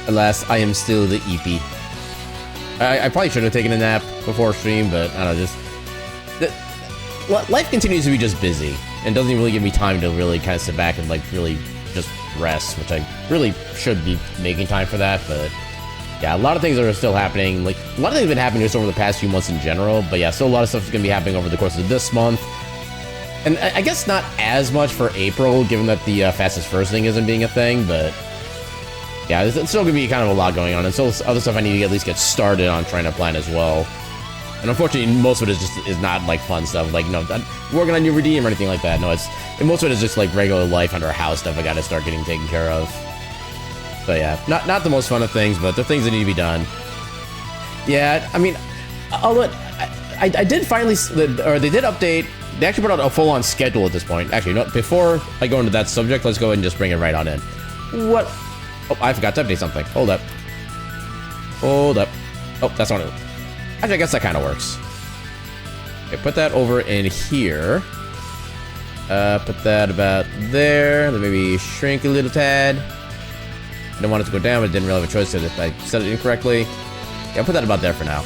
Alas, I am still the EP. I probably should have taken a nap before stream, but I don't know, life continues to be just busy, and doesn't really give me time to really kind of sit back and like really just rest, which I really should be making time for that, but yeah, a lot of things are still happening. Like, a lot of things have been happening just over the past few months in general, but yeah, still a lot of stuff is going to be happening over the course of this month. And I guess not as much for April, given that the fastest first thing isn't being a thing, but yeah, it's still going to be kind of a lot going on, and still other stuff I need to at least get started on trying to plan as well. And unfortunately, most of it is not like fun stuff, like, you know, working on your redeem or anything like that. No, most of it is just like regular life under house stuff I got to start getting taken care of. So yeah, not the most fun of things, but the things that need to be done. Yeah, I mean, I did finally, or they did update. They actually put out a full-on schedule at this point. Actually, no, before I go into that subject, let's go ahead and just bring it right on in. What? Oh, I forgot to update something. Hold up. Oh, that's not it. Actually, I guess that kind of works. Okay, put that over in here. Put that about there. Then maybe shrink a little tad. I didn't want it to go down, but I didn't really have a choice if I said it incorrectly. Yeah, I'll put that about there for now.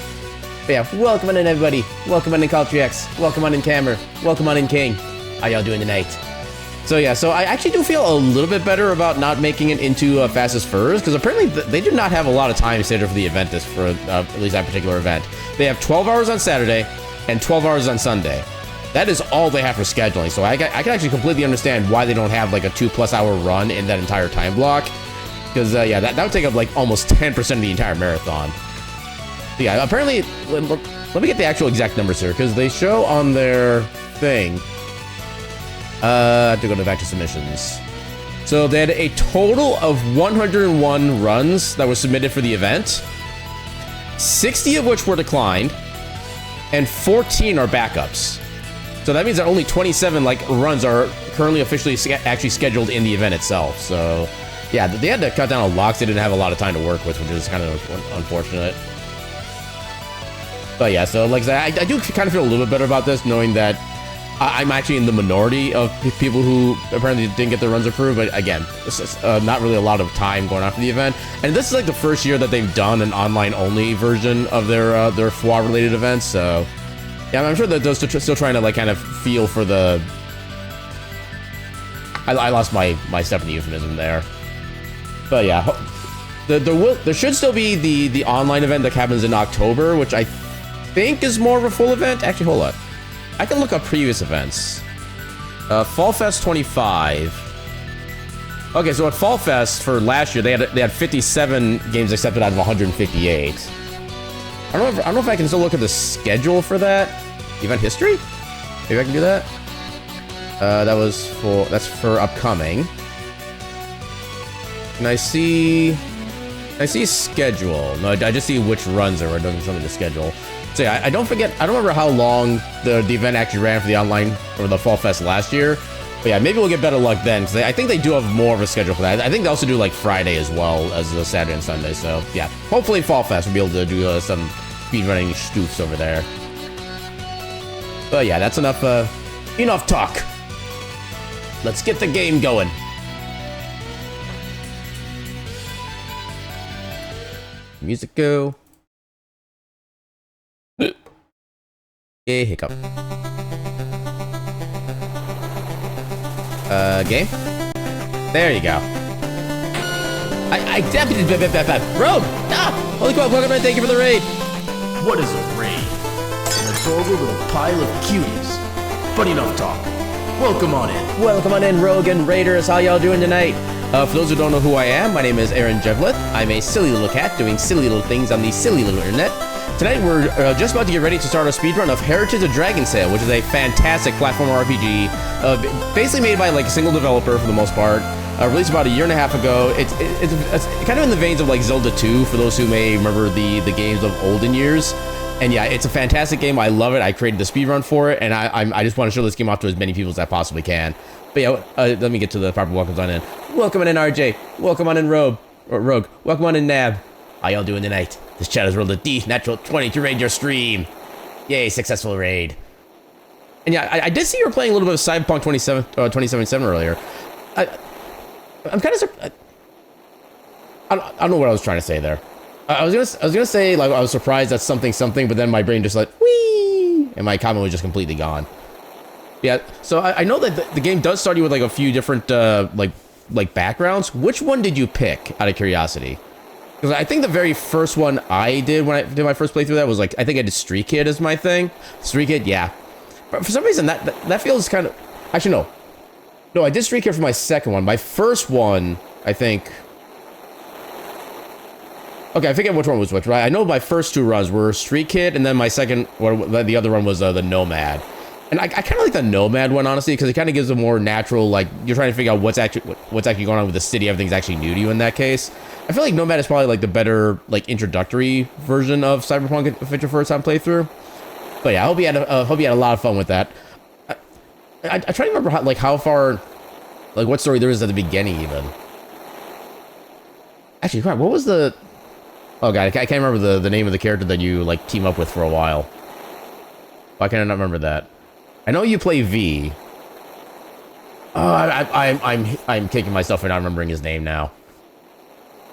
But yeah, welcome on in, everybody. Welcome on in, Caltrix. Welcome on in, Camer. Welcome on in, King. How y'all doing tonight? So yeah, so I actually do feel a little bit better about not making it into Fastest Furs, because apparently they did not have a lot of time scheduled for the event, for at least that particular event. They have 12 hours on Saturday and 12 hours on Sunday. That is all they have for scheduling, so I can actually completely understand why they don't have like a 2+ hour run in that entire time block, because yeah, that would take up like almost 10% of the entire marathon. But yeah, apparently, let me get the actual exact numbers here, because they show on their thing. I have to go back to submissions. So they had a total of 101 runs that were submitted for the event, 60 of which were declined, and 14 are backups. So that means that only 27 like runs are currently officially actually scheduled in the event itself. So yeah, they had to cut down a lot because they didn't have a lot of time to work with, which is kind of unfortunate. But yeah, so like I said, I do kind of feel a little bit better about this, knowing that I'm actually in the minority of people who apparently didn't get their runs approved. But again, this is not really a lot of time going on for the event. And this is like the first year that they've done an online-only version of their FWA-related events. So yeah, I'm sure that those still trying to like kind of feel for the... I lost my step in the euphemism there. But yeah, there should still be the online event that happens in October, which I think is more of a full event. Actually, hold up. I can look up previous events. Fall Fest 25. Okay, so at Fall Fest for last year, they had 57 games accepted out of 158. I don't know if I can still look at the schedule for that. Event history? Maybe I can do that. That's for upcoming. Can I see schedule? No, I just see which runs there were. It doesn't show me the schedule. So yeah, I don't remember how long the event actually ran for the online or the Fall Fest last year. But yeah, maybe we'll get better luck then, because I think they do have more of a schedule for that. I think they also do like Friday as well as the Saturday and Sunday. So yeah, hopefully Fall Fest will be able to do some speedrunning stoofs over there. But yeah, that's enough talk. Let's get the game going. Music go. Hiccup. Game? There you go. I definitely Rogue! Ah! Holy crap, welcome in, thank you for the raid! What is a raid? An adorable little pile of cuties. But enough talk. Welcome on in. Welcome on in, Rogue and Raiders. How y'all doing tonight? For those who don't know who I am, my name is Aaron Jevlith. I'm a silly little cat doing silly little things on the silly little internet. Tonight we're just about to get ready to start our speedrun of Heritage of Dragonsail, which is a fantastic platform RPG, basically made by like a single developer for the most part, released about a year and a half ago. It's kind of in the veins of like Zelda 2, for those who may remember the games of olden years. And yeah, it's a fantastic game. I love it. I created the speedrun for it, and I just want to show this game off to as many people as I possibly can. But yeah, let me get to the proper welcomes on in. Welcome on in, RJ. Welcome on in, Rogue. Welcome on in, Nab. How y'all doing tonight? This chat has rolled a natural 20 to raid your stream. Yay, successful raid. And yeah, I did see you were playing a little bit of Cyberpunk 2077 earlier. I'm kind of surprised. I don't know what I was trying to say there. I was gonna say like I was surprised at something, but then my brain just like whee, and my comment was just completely gone. Yeah, so I know that the game does start you with like a few different like backgrounds. Which one did you pick out of curiosity? Because I think the very first one I did when I did my first playthrough that was like I think I did Street Kid as my thing. Street Kid, yeah. But for some reason that feels kind of actually no, I did Street Kid for my second one. My first one I think. Okay, I forget which one was which, right? I know my first two runs were Street Kid, and then my second, the other one was the Nomad. And I kind of like the Nomad one, honestly, because it kind of gives a more natural, like, you're trying to figure out what's actually going on with the city. Everything's actually new to you in that case. I feel like Nomad is probably, like, the better, like, introductory version of Cyberpunk if it's your first time playthrough. But yeah, I hope you had a lot of fun with that. I try to remember, how far, like, what story there is at the beginning, even. Actually, crap, what was the... Oh god, I can't remember the name of the character that you like team up with for a while. Why can I not remember that? I know you play V. Oh, I'm kicking myself for not remembering his name now.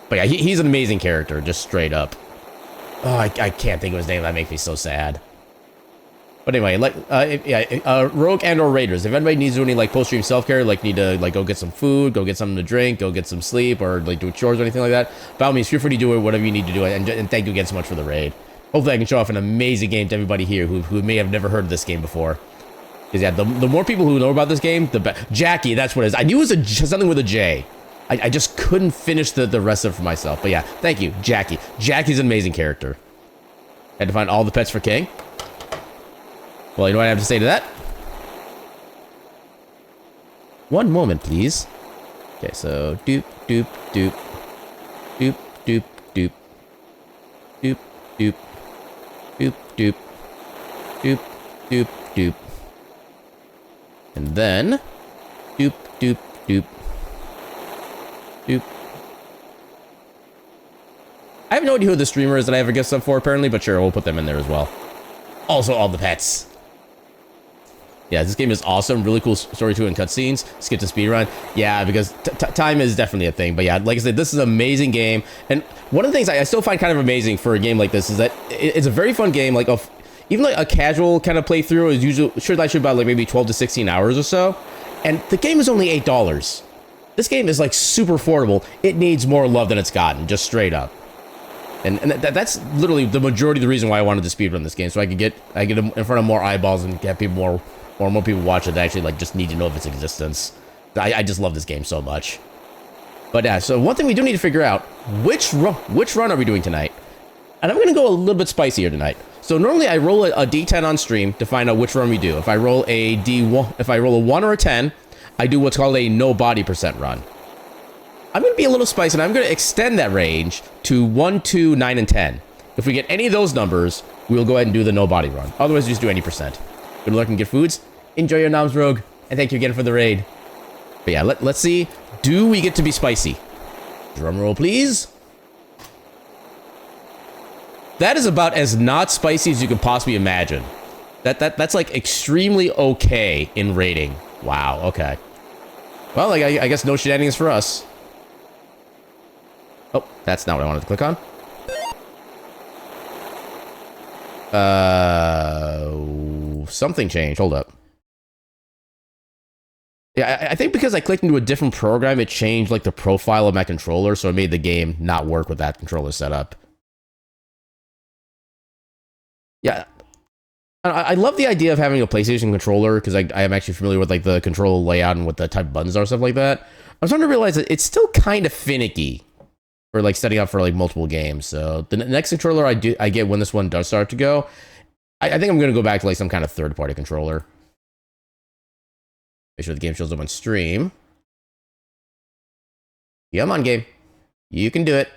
But yeah, he's an amazing character, just straight up. Oh, I can't think of his name. That makes me so sad. But anyway, like, Rogue and/or Raiders. If anybody needs to do any like post-stream self-care, like need to like go get some food, go get something to drink, go get some sleep, or like do chores or anything like that, by all means, feel free to do it, whatever you need to do. And thank you again so much for the raid. Hopefully, I can show off an amazing game to everybody here who may have never heard of this game before. Because yeah, the more people who know about this game, the better. Jackie, that's what it is. I knew it was something with a J. I just couldn't finish the rest of it for myself. But yeah, thank you, Jackie. Jackie's an amazing character. Had to find all the pets for King. Well, you know what I have to say to that? One moment, please. Okay, so doop, doop, doop. Doop, doop, doop. Doop, doop. Doop, doop. Doop, doop, doop. And then... Doop, doop, doop. Doop. I have no idea who the streamer is that I have a guest up for, apparently, but sure, we'll put them in there as well. Also, all the pets. Yeah, this game is awesome. Really cool story to it and cutscenes. Skip to speedrun. Yeah, because time is definitely a thing. But yeah, like I said, this is an amazing game. And one of the things I still find kind of amazing for a game like this is that it's a very fun game. Like, even like a casual kind of playthrough is usually should about like maybe 12 to 16 hours or so. And the game is only $8. This game is like super affordable. It needs more love than it's gotten, just straight up. And that's literally the majority of the reason why I wanted to speedrun this game, so I could get in front of more eyeballs and get people more people watch it that actually like just need to know of its existence. I just love this game so much. But yeah, so one thing we do need to figure out, which run are we doing tonight? And I'm gonna go a little bit spicier tonight. So normally I roll a D10 on stream to find out which run we do. If I roll a D1, if I roll a 1 or a 10, I do what's called a no body percent run. I'm gonna be a little spicy and I'm gonna extend that range to 1, 2, 9, and 10. If we get any of those numbers, we'll go ahead and do the no body run. Otherwise, just do any percent. Good luck and get foods. Enjoy your noms, Rogue, and thank you again for the raid. But yeah, let's see. Do we get to be spicy? Drum roll, please. That is about as not spicy as you could possibly imagine. That's like extremely okay in rating. Wow. Okay. Well, like I guess no shenanigans for us. Oh, that's not what I wanted to click on. Something changed. Hold up. Yeah, I think because I clicked into a different program, it changed like the profile of my controller, so it made the game not work with that controller setup. Yeah, I love the idea of having a PlayStation controller because I am actually familiar with like the control layout and what the type of buttons are and stuff like that. I'm starting to realize that it's still kind of finicky for like setting up for like multiple games. So the next controller I get when this one does start to go, I think I'm gonna go back to like some kind of third-party controller. Make sure the game shows up on stream. Come on, game. You can do it.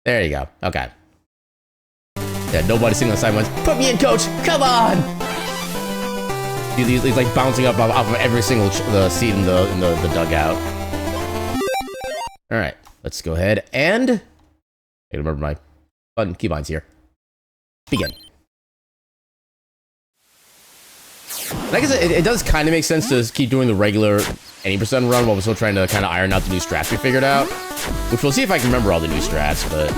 There you go. Okay. Yeah, nobody sitting on the sidelines. Put me in, coach. Come on. He's like bouncing up off of every single seat in the dugout. All right, let's go ahead and I remember my button keybinds here. Begin. Like I said, it does kind of make sense to keep doing the regular 80% run while we're still trying to kind of iron out the new strats we figured out. Which we'll see if I can remember all the new strats, but...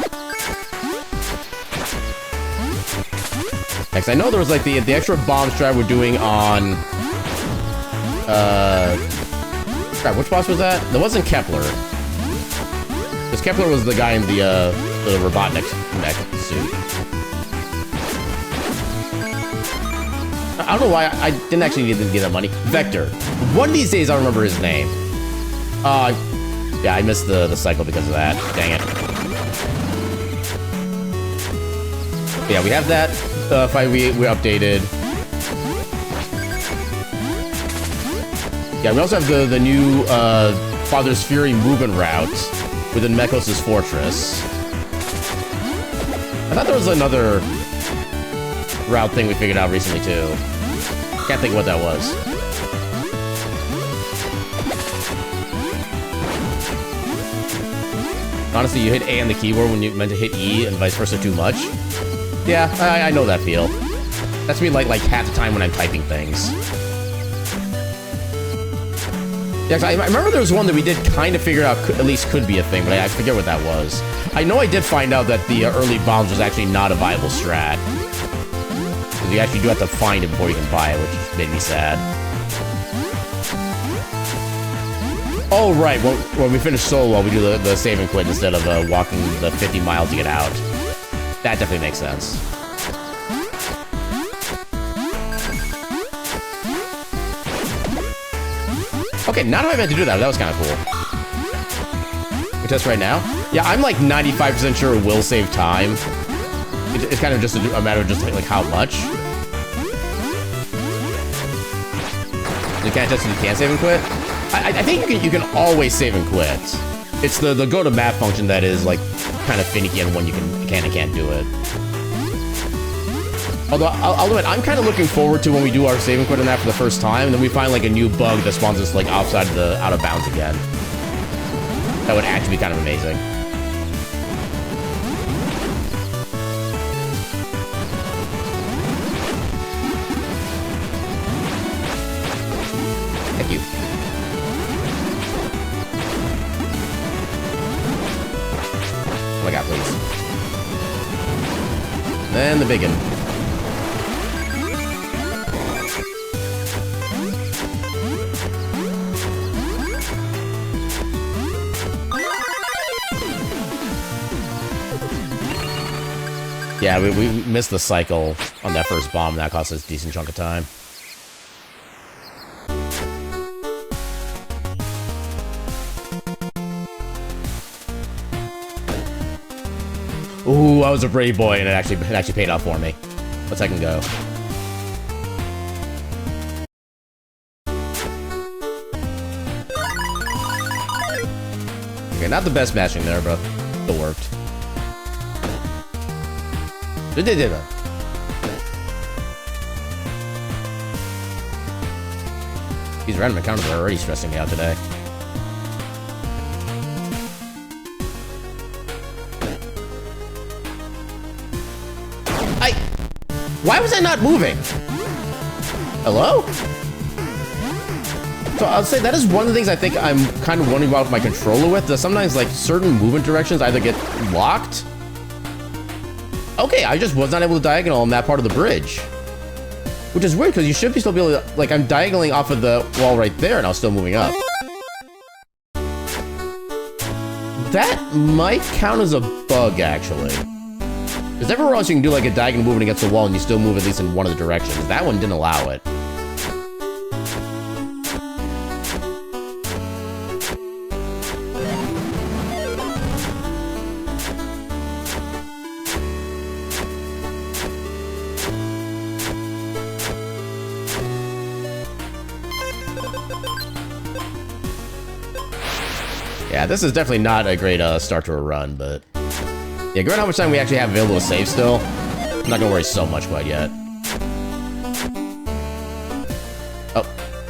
Next, I know there was like the extra bomb strat we're doing on... Crap, which boss was that? That wasn't Kepler. Because Kepler was the guy in the Robotnik mech suit. I don't know why I didn't actually need to get that money. Vector. One of these days I'll remember his name. Yeah, I missed the cycle because of that. Dang it. Yeah, we have that fight we updated. Yeah, we also have the new Father's Fury movement route within Mekos' fortress. I thought there was another route thing we figured out recently too. Can't think of what that was. Honestly, you hit A on the keyboard when you meant to hit E and vice versa too much. Yeah, I know that feel. That's me like half the time when I'm typing things. Yeah, I remember there was one that we did kind of figure out at least could be a thing, but I forget what that was. I know I did find out that the early bombs was actually not a viable strat. Because you actually do have to find it before you can buy it, which made me sad. Oh, right. When we finish solo, we do the save and quit instead of walking the 50 miles to get out. That definitely makes sense. Okay, now that I meant to do that, that was kind of cool. We test right now? Yeah, I'm like 95% sure it will save time. It's kind of just a matter of just like how much. You can't test it, you can't save and quit? I think you can always save and quit. It's the go to map function that is like kind of finicky and when you can and can't do it. Although I'll admit, I'm kind of looking forward to when we do our save and quit on that for the first time, and then we find like a new bug that spawns us like outside of the out of bounds again. That would actually be kind of amazing. Thank you. Oh my god, please. And the big one. Yeah, we missed the cycle on that first bomb. That cost us a decent chunk of time. Ooh, I was a brave boy, and it actually paid off for me. One second go. Okay, not the best matching there, but still worked. These random encounters are already stressing me out today. Why was I not moving? Hello? So I'll say that is one of the things I think I'm kind of wondering about with my controller with. That sometimes like certain movement directions either get locked. Okay, I just was not able to diagonal on that part of the bridge. Which is weird because you should be still be able to, like, I'm diagonaling off of the wall right there and I was still moving up. That might count as a bug, actually. Because everywhere else you can do like a diagonal movement against the wall and you still move at least in one of the directions. That one didn't allow it. Yeah, this is definitely not a great start to a run, but... Yeah, given how much time we actually have available to save still, I'm not gonna worry so much quite yet. Oh,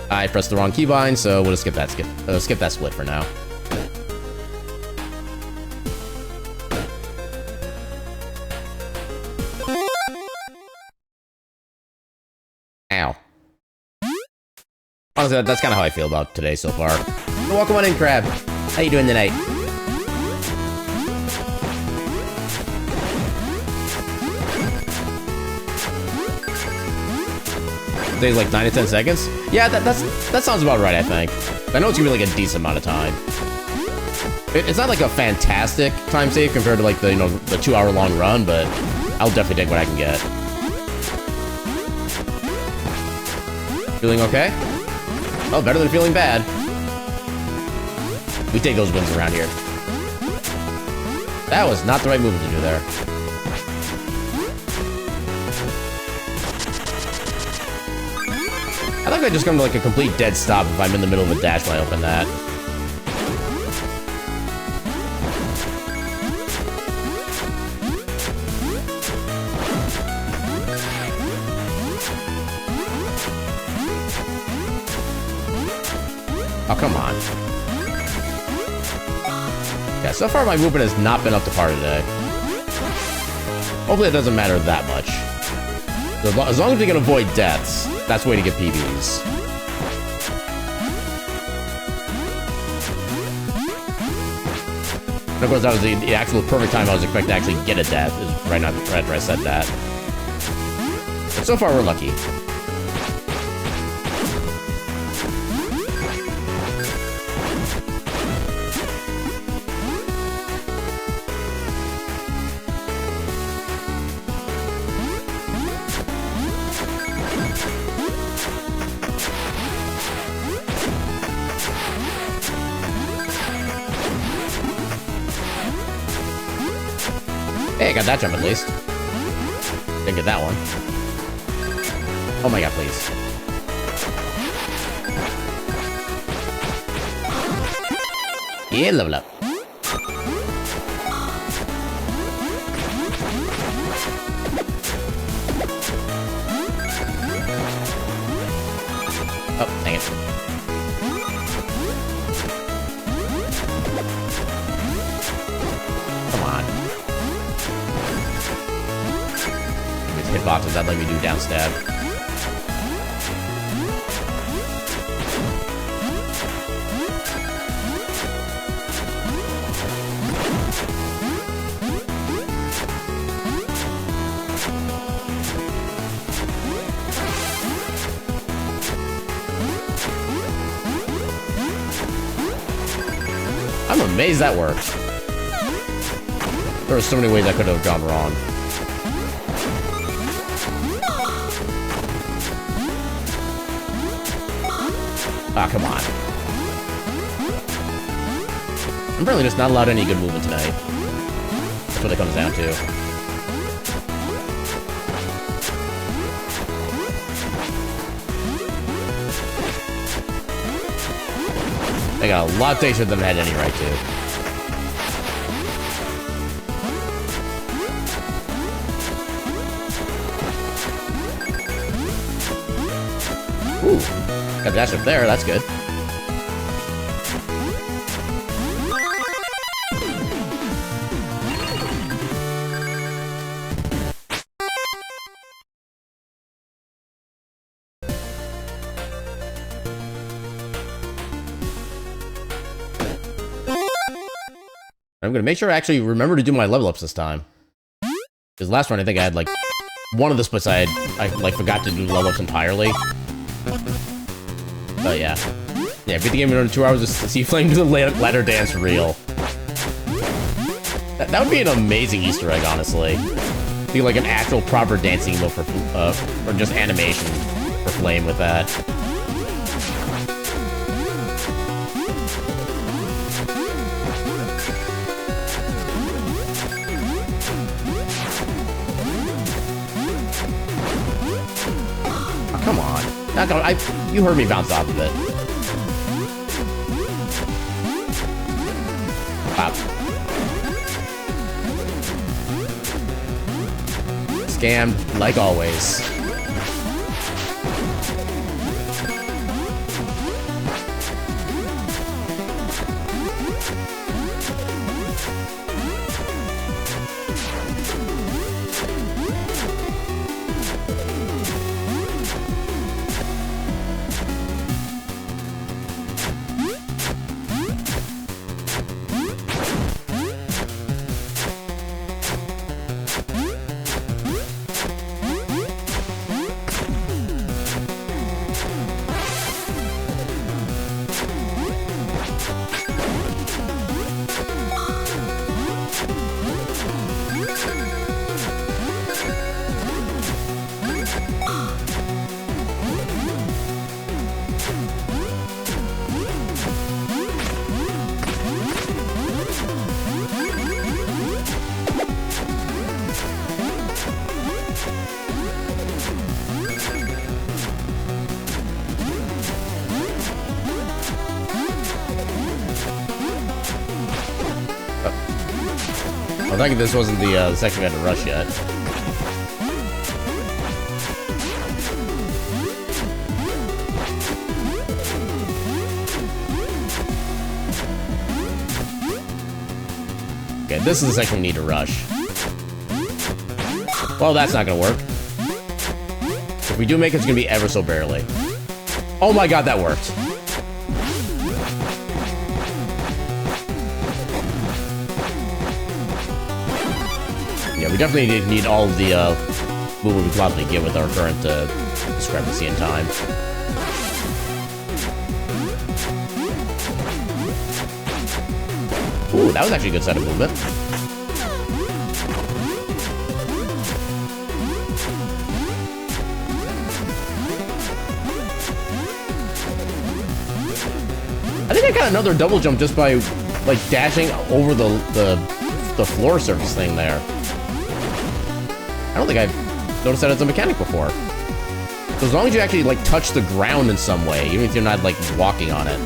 I pressed the wrong keybind, so we'll just skip that split for now. Ow. Honestly, that's kind of how I feel about today so far. So welcome on in, Crab. How you doing tonight? Today's like 9 to 10 seconds? Yeah, that sounds about right, I think. I know it's gonna be like a decent amount of time. It's not like a fantastic time save compared to like the, you know, the 2-hour-long run, but I'll definitely take what I can get. Feeling okay? Oh, better than feeling bad. We take those wins around here. That was not the right movement to do there. I think I just come to like a complete dead stop if I'm in the middle of a dash when I open that. Oh, come on. Yeah, so far my movement has not been up to par today. Hopefully it doesn't matter that much. As long as we can avoid deaths, that's the way to get PBs. And of course, that was the actual perfect time I was expecting to actually get a death, is right after I said that. But so far, we're lucky. Hey, I got that jump at least. Didn't get that one. Oh my god, please. Yeah, level up. Oh, dang it. Hitboxes that let me do down stab. I'm amazed that worked. There were so many ways I could have gone wrong. Ah, come on. I'm apparently just not allowed any good movement tonight. That's what it comes down to. They got a lot of things than I had any right to. Ooh. Got dash up there, that's good. I'm gonna make sure I actually remember to do my level ups this time. Because last run I think I had like one of the splits I like forgot to do level ups entirely. Oh yeah. Yeah, beat the game in under 2 hours to see Flame do the ladder dance real. That would be an amazing Easter egg, honestly. Be like an actual proper dancing move for or just animation for Flame with that. Oh, come on. Not gonna, you heard me bounce off of it. Wow. Scammed, like always. I'm thinking this wasn't the section we had to rush yet. Okay, this is the section we need to rush. Well, that's not gonna work. If we do make it, it's gonna be ever so barely. Oh my god, that worked. Yeah, we definitely need all of the movement we can possibly get with our current discrepancy in time. Ooh, that was actually a good set of movement. I think I got another double jump just by, like, dashing over the floor surface thing there. I don't think I've noticed that as a mechanic before. So as long as you actually, like, touch the ground in some way, even if you're not, like, walking on it.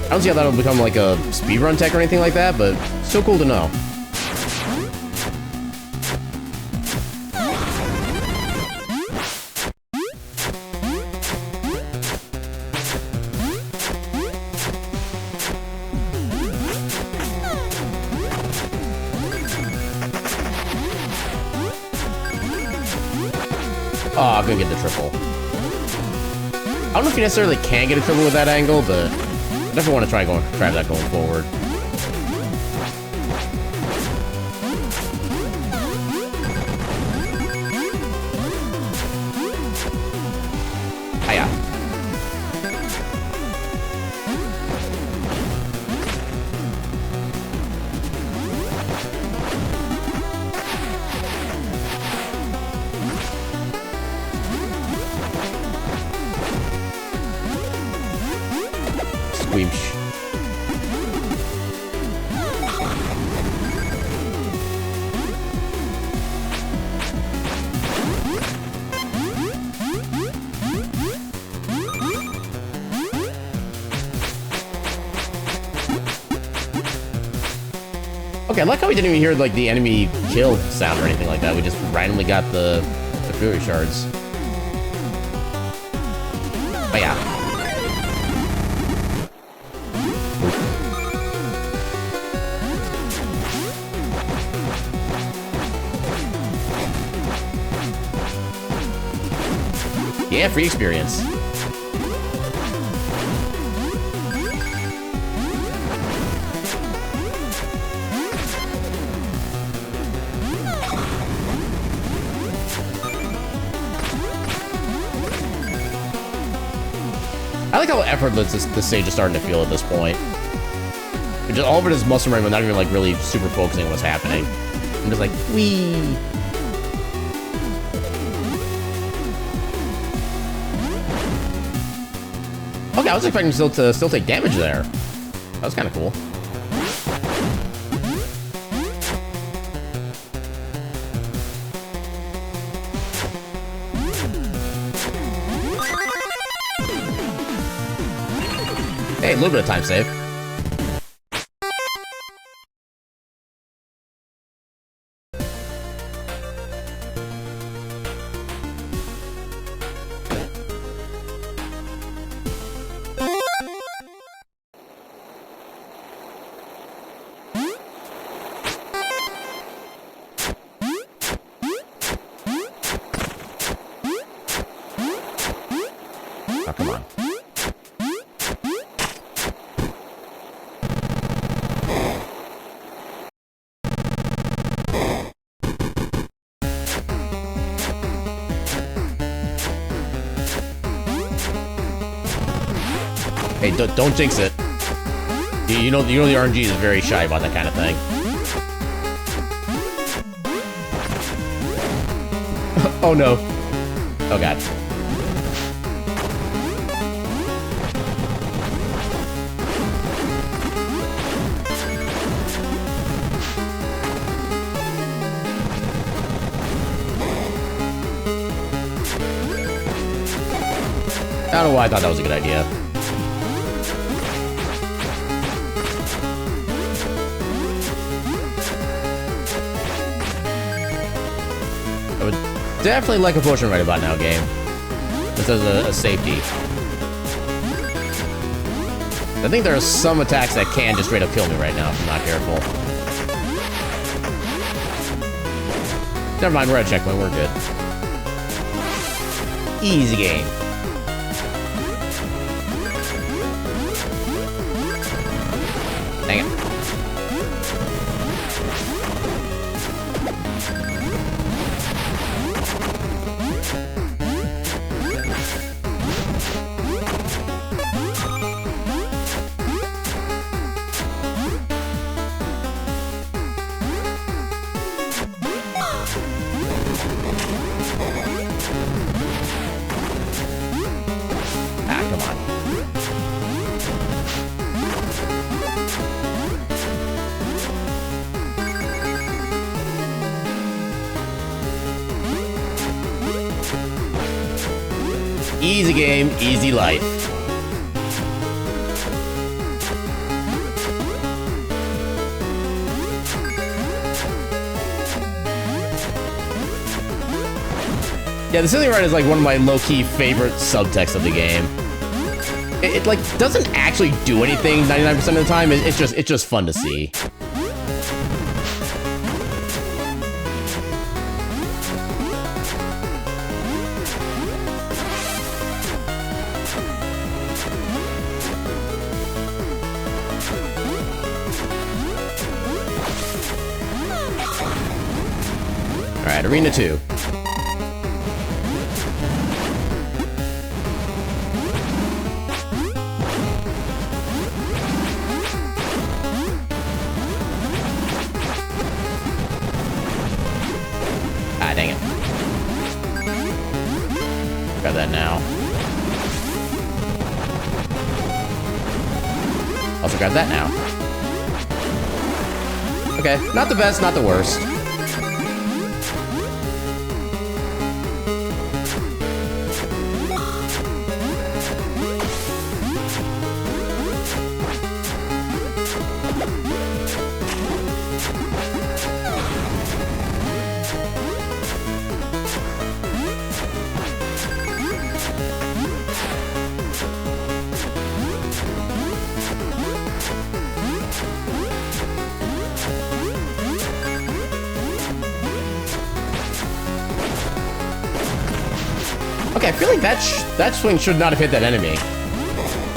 I don't see how that'll become, like, a speedrun tech or anything like that, but still cool to know. Oh, I'm gonna get the triple. I don't know if you necessarily can get a triple with that angle, but I definitely want to try that going forward. Hiya. Squeamish. Okay, I like how we didn't even hear like the enemy kill sound or anything like that. We just randomly got the Fury shards. Oh yeah. Yeah, free experience. I like how effortless this stage is starting to feel at this point. All of it is muscle memory, not even like really super focusing on what's happening. I'm just like, wee. Okay, I was expecting to still take damage there. That was kind of cool. Hey, a little bit of time save. Oh, come on. Hey, don't jinx it. You know the RNG is very shy about that kind of thing. Oh no. Oh god. I don't know why I thought that was a good idea. definitely like a potion right about now, game. This is a safety. I think there are some attacks that can just straight up kill me right now if I'm not careful. Never mind, we're at a checkpoint, we're good. Easy game. Dang it. Easy game, easy life. Yeah, the Symphony is like one of my low-key favorite subtexts of the game. It like doesn't actually do anything 99% of the time. It's just fun to see. Alright, Arena 2. Ah, dang it. Got that now. Also got that now. Okay, not the best, not the worst. Okay, I feel like that swing should not have hit that enemy. I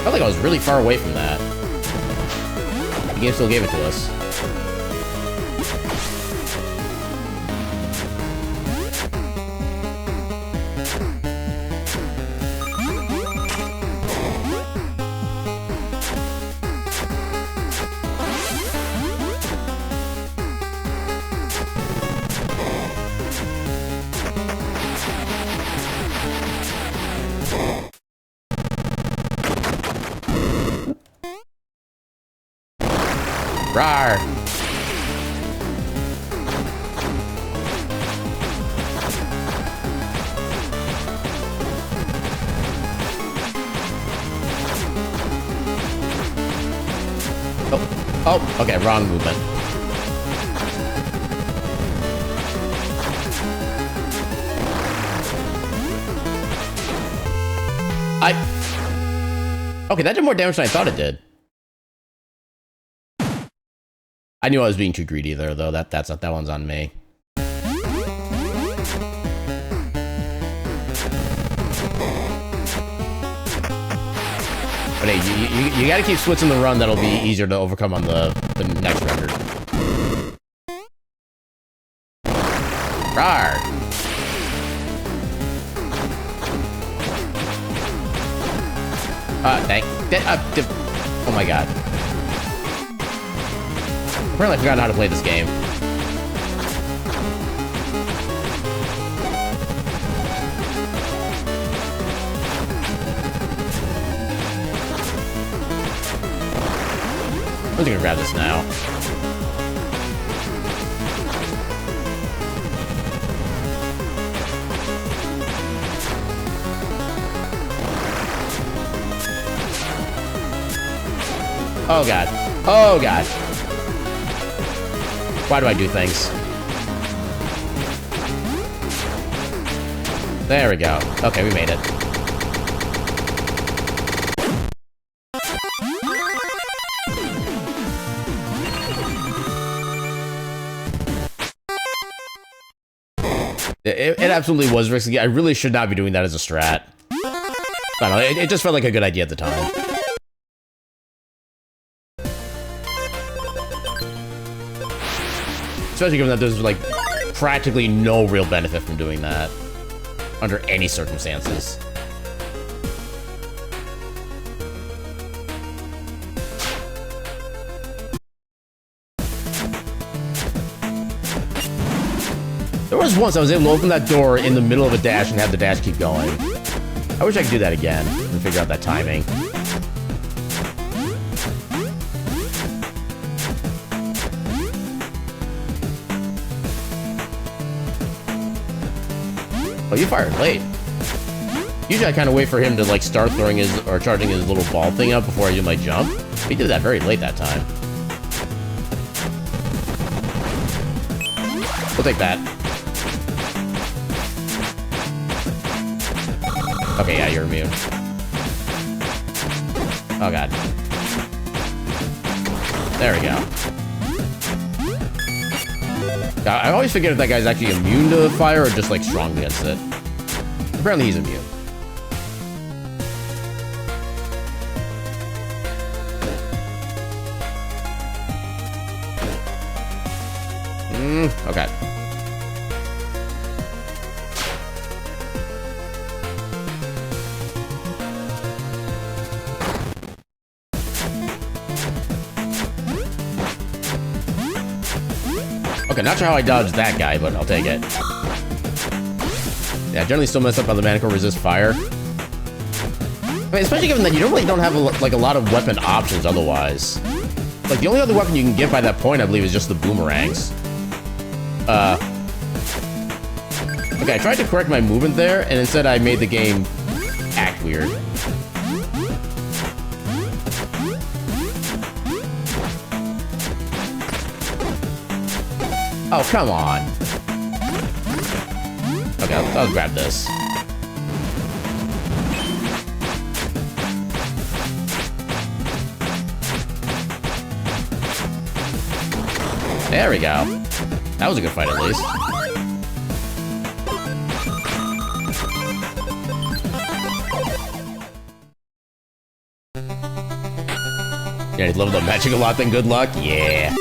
felt like I was really far away from that. The game still gave it to us. Rawr. Oh, okay, wrong movement. Okay, that did more damage than I thought it did. I knew I was being too greedy there, though. That one's on me. But hey, you gotta keep switching the run. That'll be easier to overcome on the next record. Rawr! Dang. Oh my god. Apparently I forgot how to play this game. I'm just gonna grab this now. Oh god. Oh god. Why do I do things? There we go. Okay, we made it. It absolutely was risky. I really should not be doing that as a strat. I don't know, it just felt like a good idea at the time. Especially given that there's, like, practically no real benefit from doing that. Under any circumstances. There was once I was able to open that door in the middle of a dash and have the dash keep going. I wish I could do that again and figure out that timing. Oh, you fired late. Usually I kind of wait for him to like start throwing his, or charging his little ball thing up before I do my jump. He did that very late that time. We'll take that. Okay, yeah, you're immune. Oh god. There we go. I always forget if that guy's actually immune to fire or just like strong against it. Apparently he's immune. Okay. Okay, not sure how I dodged that guy, but I'll take it. Yeah, generally still messed up by the Manicore resist fire. I mean, especially given that you really don't have like a lot of weapon options otherwise. Like the only other weapon you can get by that point, I believe, is just the boomerangs. Okay, I tried to correct my movement there, and instead I made the game act weird. Oh, come on. Okay, I'll grab this. There we go. That was a good fight, at least. Yeah, he's leveled up magic a lot, then good luck. Yeah.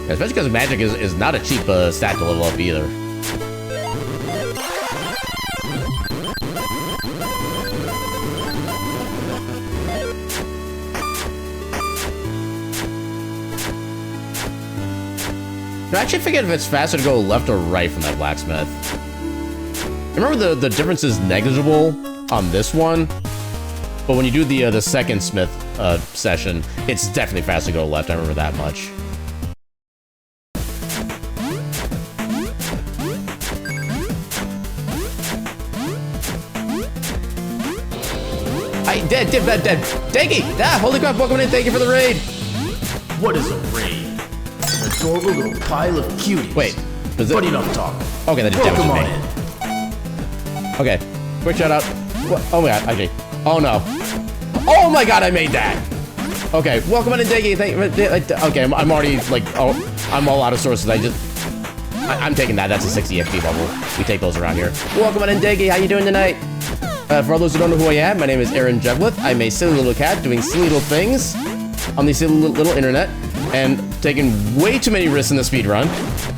Especially because magic is not a cheap stat to level up either. I actually forget if it's faster to go left or right from that blacksmith. I remember the difference is negligible on this one, but when you do the second smith session, it's definitely faster to go left. I remember that much. Deggy! Ah, holy crap, welcome in, thank you for the raid! What is a raid? An adorable little pile of cuties. Wait, does it? But enough talk. Okay, that just Welcome on in. Okay, quick shout out. What? Oh my god, okay. Oh no. Oh my god, I made that! Okay, welcome in, Deggy, okay, I'm already, like, oh, I'm all out of sources, I'm taking that, that's a 60 XP bubble. We take those around here. Welcome in, Deggy, how you doing tonight? For all those who don't know who I am, my name is Aaron Jevlith. I'm a silly little cat doing silly little things on the silly little internet and taking way too many risks in the speedrun.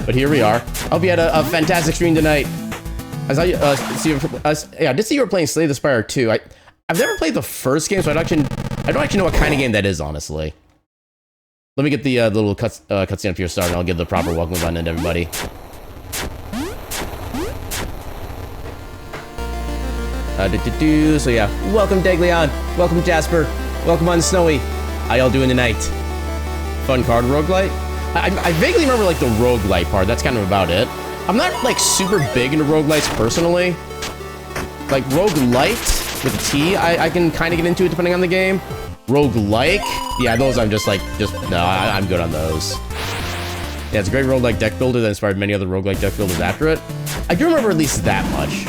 But here we are. I hope you had a fantastic stream tonight. I saw you, yeah, I did see you were playing Slay the Spire 2. I've never played the first game, so I don't actually know what kind of game that is, honestly. Let me get the little cutscene up here started, and I'll give the proper welcome button to everybody. So yeah, welcome Daglion, welcome Jasper, welcome on Snowy. How y'all doing tonight? Fun card roguelite? I vaguely remember like the roguelite part, that's kind of about it. I'm not like super big into roguelites personally. Like roguelite with a T, I can kind of get into it depending on the game. Roguelike, yeah, those I'm just like, no, I'm good on those. Yeah, it's a great roguelike deck builder that inspired many other roguelike deck builders after it. I do remember at least that much.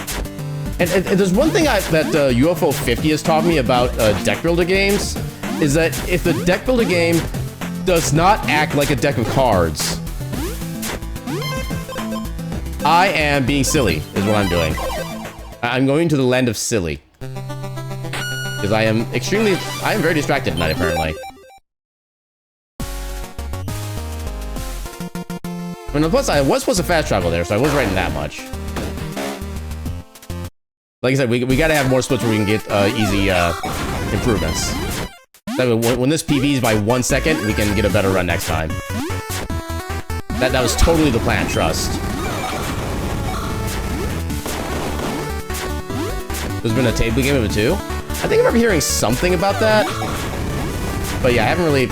And there's one thing that UFO 50 has taught me about deck builder games, is that if the deck builder game does not act like a deck of cards, I am being silly, is what I'm doing. I'm going to the land of silly. Because I am very distracted tonight, apparently. I mean, plus, I was supposed to fast travel there, so I wasn't writing that much. Like I said, we gotta have more splits where we can get easy improvements. So when this PVs by 1 second, we can get a better run next time. That was totally the plan, trust. There's been a table game of it too. I think I remember hearing something about that. But yeah, I haven't really...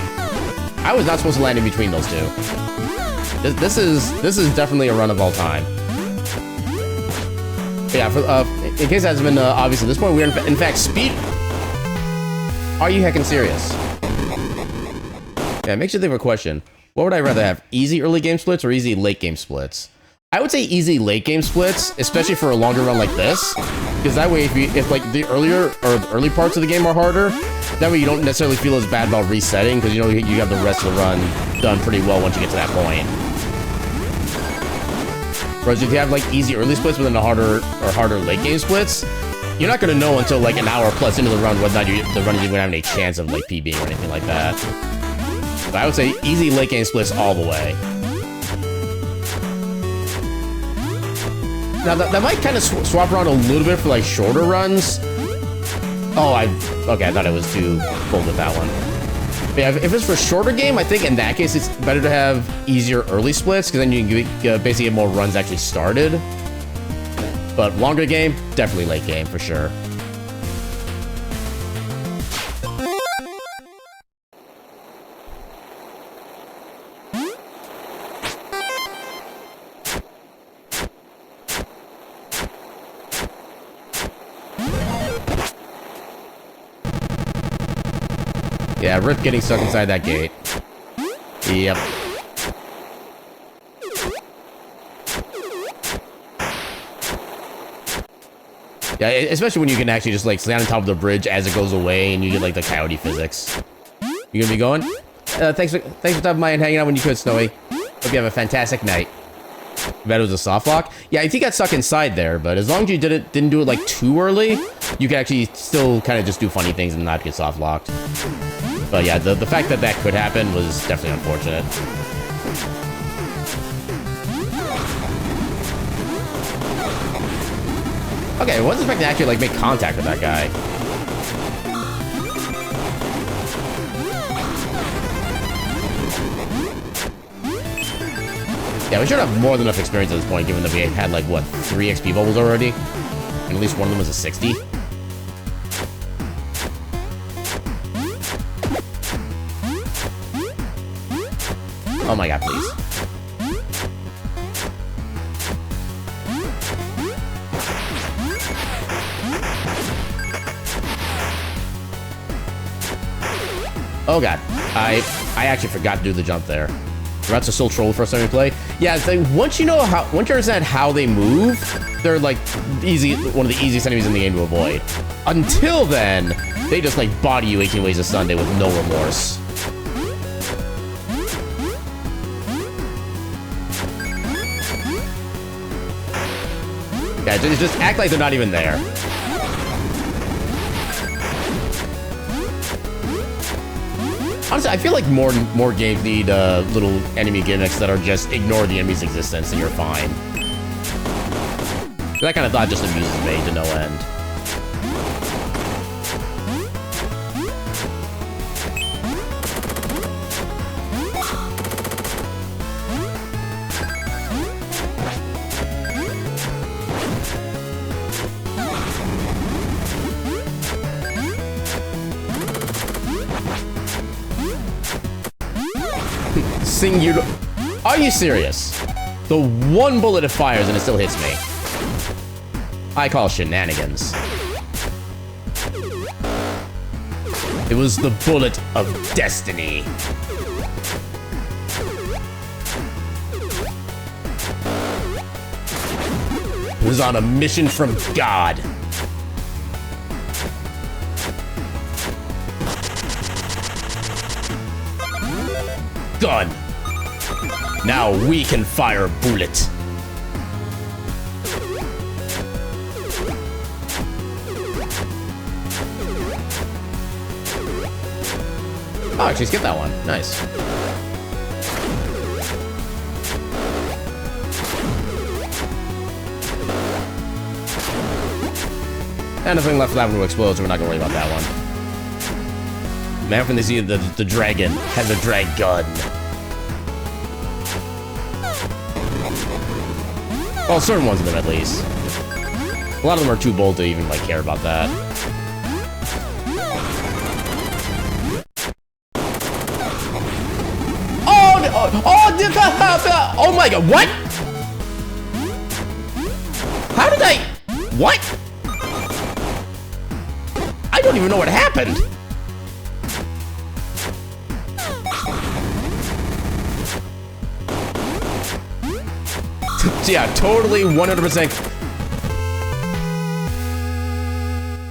I was not supposed to land in between those two. This is definitely a run of all time. But yeah, in case it hasn't been obvious at this point, we're in fact speed... Are you heckin' serious? Yeah, it makes you think of a question. What would I rather have? Easy early game splits or easy late game splits? I would say easy late game splits, especially for a longer run like this. Because that way, if like the early parts of the game are harder, that way you don't necessarily feel as bad about resetting, because you know you have the rest of the run done pretty well once you get to that point. Whereas if you have like easy early splits but then the harder late game splits, you're not gonna know until like an hour plus into the run whether or not the run is even gonna have any chance of like PBing or anything like that. But I would say easy late game splits all the way. Now that might kind of swap around a little bit for like shorter runs. Oh, okay, I thought it was too bold with that one. But yeah, if it's for a shorter game, I think in that case it's better to have easier early splits, because then you can basically get more runs actually started. But longer game, definitely late game for sure. Yeah, Rip getting stuck inside that gate. Yep. Yeah, especially when you can actually just like stand on top of the bridge as it goes away and you get like the coyote physics. You gonna be going? Thanks for stopping by and hanging out when you could, Snowy. Hope you have a fantastic night. Bet it was a soft lock. Yeah, if you got stuck inside there, but as long as you didn't do it like too early, you can actually still kind of just do funny things and not get soft locked. But yeah, the fact that that could happen was definitely unfortunate. Okay, I wasn't expecting to actually like make contact with that guy. Yeah, we should have more than enough experience at this point, given that we had like, what, 3 XP bubbles already? And at least one of them was a 60. Oh my god, please. Oh god, I actually forgot to do the jump there. Rats are still troll the first time we play. Yeah, it's like once you understand how they move, they're like one of the easiest enemies in the game to avoid. Until then, they just like body you 18 ways a Sunday with no remorse. Yeah, just act like they're not even there. Honestly, I feel like more games need little enemy gimmicks that are just ignore the enemy's existence and you're fine. That kind of thought just amuses me to no end. thing you... Are you serious? The one bullet it fires and it still hits me. I call shenanigans. It was the bullet of destiny. It was on a mission from God. Done. Now we can fire a bullet. Oh, actually skip that one. Nice. And nothing left for that one to explode, so we're not gonna worry about that one. Man, when they see the dragon has a drag gun. Well, certain ones of them at least. A lot of them are too bold to even like care about that. Oh my god, what? How did I... What? I don't even know what happened. Yeah, totally 100%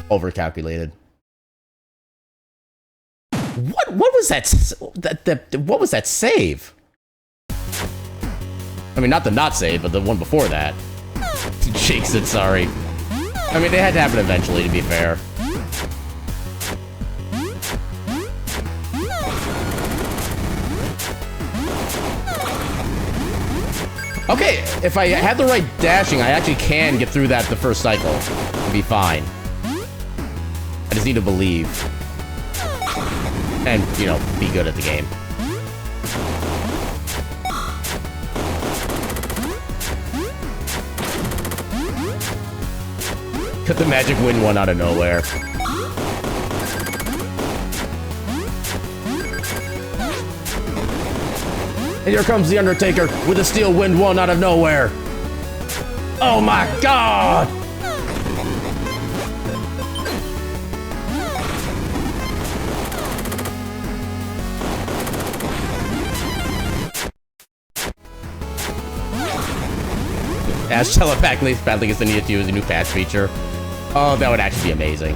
overcalculated. What was that? What was that save? I mean, not the not save, but the one before that. Jake said sorry. I mean, they had to happen eventually, to be fair. Okay, if I had the right dashing, I actually can get through that the first cycle. It'd be fine. I just need to believe. And, you know, be good at the game. Cut the magic wind one out of nowhere. And here comes the Undertaker with a steel wind one out of nowhere. Oh my god! Ash telepathically battling against the Nia 2 is a new patch feature. Oh, that would actually be amazing.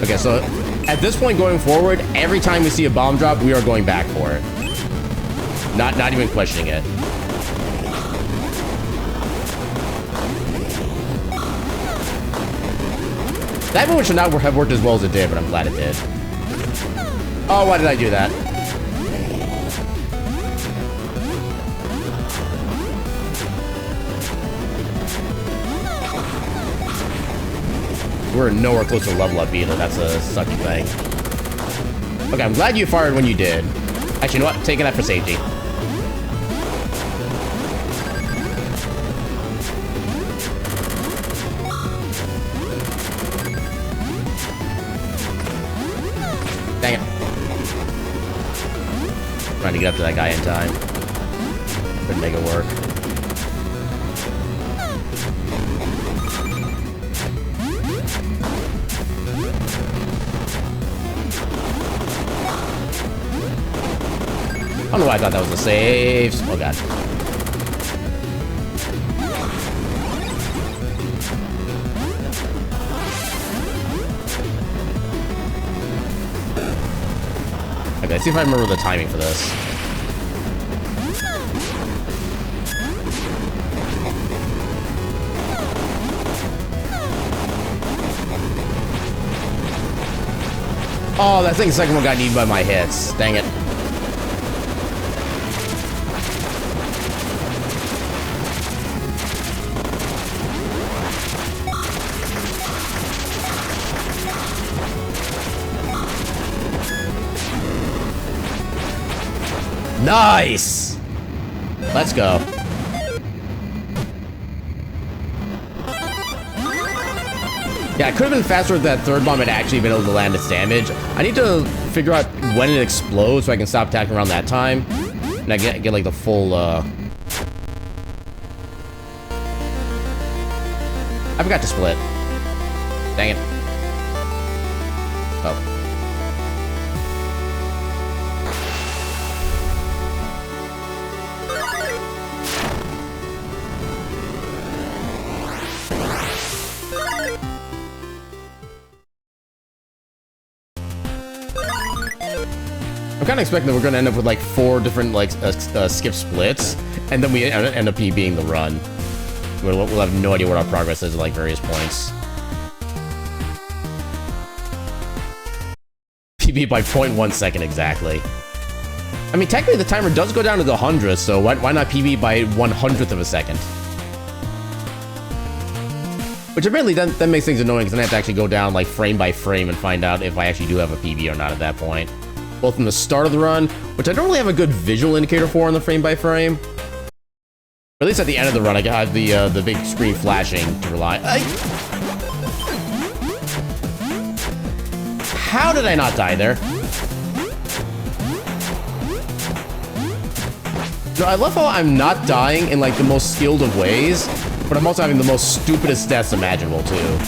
Okay, so at this point going forward, every time we see a bomb drop, we are going back for it. Not even questioning it. That one should not have worked as well as it did, but I'm glad it did. Oh, why did I do that? We're nowhere close to level up either. That's a sucky thing. Okay, I'm glad you fired when you did. Actually, you know what? Taking that for safety. Dang it. Trying to get up to that guy in time. Couldn't make it work. I don't know why I thought that was a save. Oh god. Okay, let's see if I remember the timing for this. Oh, that thing's second one got eaten by my hits. Dang it. Nice! Let's go. Yeah, I could have been faster if that third bomb had actually been able to land its damage. I need to figure out when it explodes so I can stop attacking around that time. And I get like the full, I forgot to split. Dang it. Oh. I'm kind of expecting that we're going to end up with like 4 different like skip splits, and then we end up being the run. We'll have no idea what our progress is at like various points. PB by 0.1 second exactly. I mean, technically the timer does go down to the 100th, so why not PB by 100th of a second? Which apparently that makes things annoying because then I have to actually go down like frame by frame and find out if I actually do have a PB or not at that point. Both from the start of the run, which I don't really have a good visual indicator for on the frame by frame. Or at least at the end of the run, I got the big screen flashing to rely. How did I not die there? No, I love how I'm not dying in like the most skilled of ways, but I'm also having the most stupidest deaths imaginable too.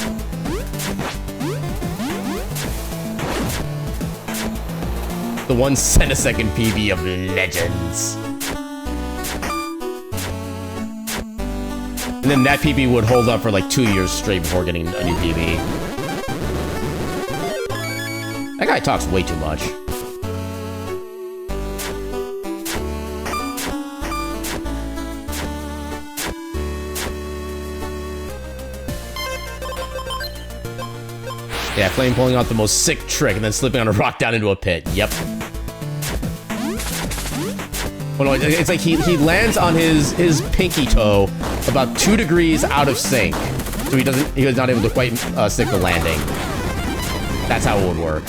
The 1 centisecond PB of legends. And then that PB would hold up for like 2 years straight before getting a new PB. That guy talks way too much. Yeah, Flame pulling out the most sick trick and then slipping on a rock down into a pit. Yep. Well, no, it's like he lands on his pinky toe about 2 degrees out of sync, so he was not able to quite stick the landing. That's how it would work.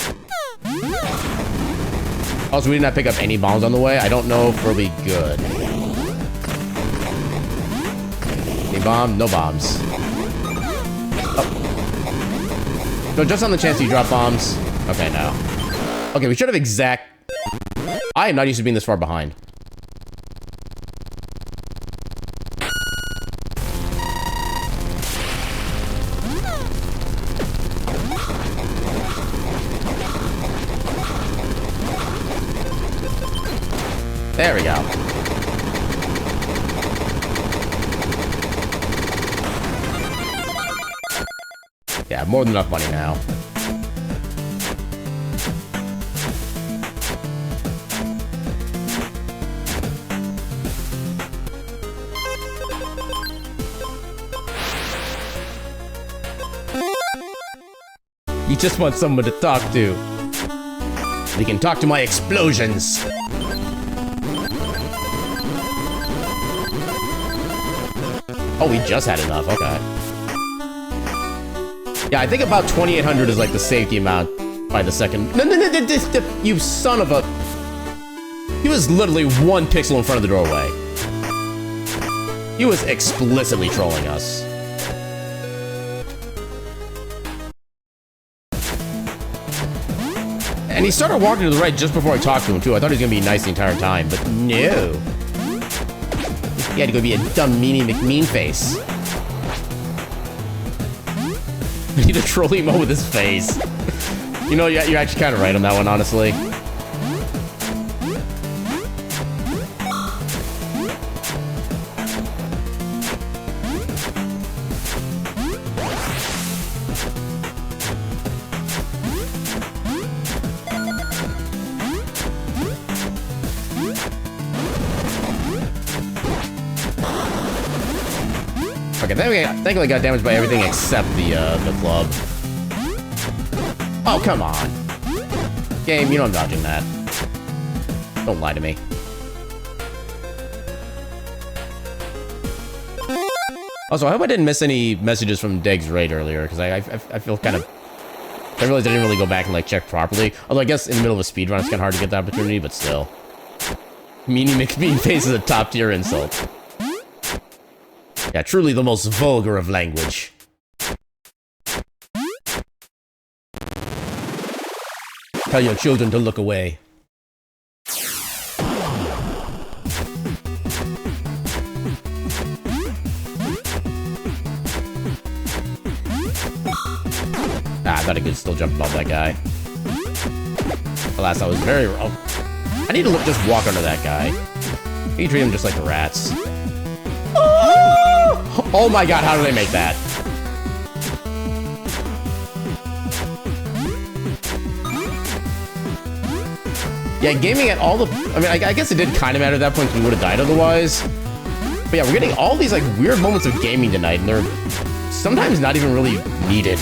Also, we did not pick up any bombs on the way. I don't know if we'll be good. Any bomb? No bombs. Oh. No, just on the chance you drop bombs. Okay, no. Okay, we should have exact... I am not used to being this far behind. There we go. Yeah, more than enough money now. You just want someone to talk to. We can talk to my explosions. Oh, we just had enough. Okay. Yeah, I think about 2,800 is like the safety amount by the second. No, you son of a... He was literally 1 pixel in front of the doorway. He was explicitly trolling us. And he started walking to the right just before I talked to him, too. I thought he was going to be nice the entire time, but no. He had to go be a dumb meanie McMean face. I need a troll emo with his face. You know, you're actually kind of right on that one, honestly. Okay, I think I got damaged by everything except the club. Oh, come on. Game, you know I'm dodging that. Don't lie to me. Also, I hope I didn't miss any messages from Deg's raid earlier, because I feel kind of... I realized I didn't really go back and, like, check properly. Although I guess in the middle of a speedrun, it's kind of hard to get the opportunity, but still. Meanie McBean face is a top tier insult. Yeah, truly the most vulgar of language. Tell your children to look away. I thought I could still jump above that guy. Alas, I was very wrong. I need to just walk under that guy. You treat him just like the rats. Oh my god, how do they make that? Yeah, gaming at all the... I mean, I guess it did kind of matter at that point because we would have died otherwise. But yeah, we're getting all these like weird moments of gaming tonight, and they're sometimes not even really needed.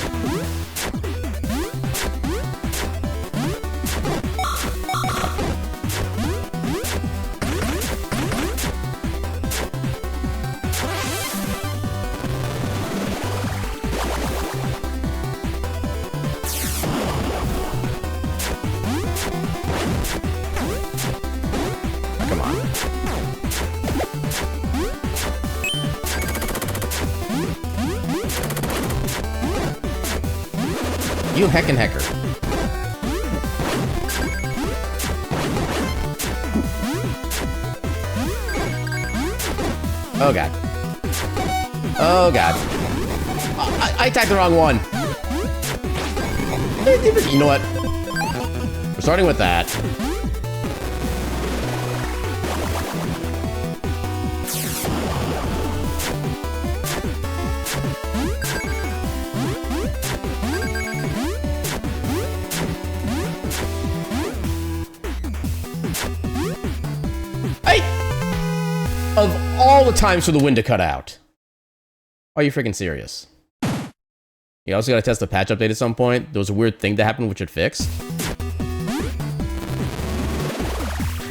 You heckin' hecker. Oh god. Oh god. I attacked the wrong one. You know what? We're starting with that. Of all the times for the wind to cut out. Are you freaking serious? You also gotta test the patch update at some point. There was a weird thing that happened which it fixed.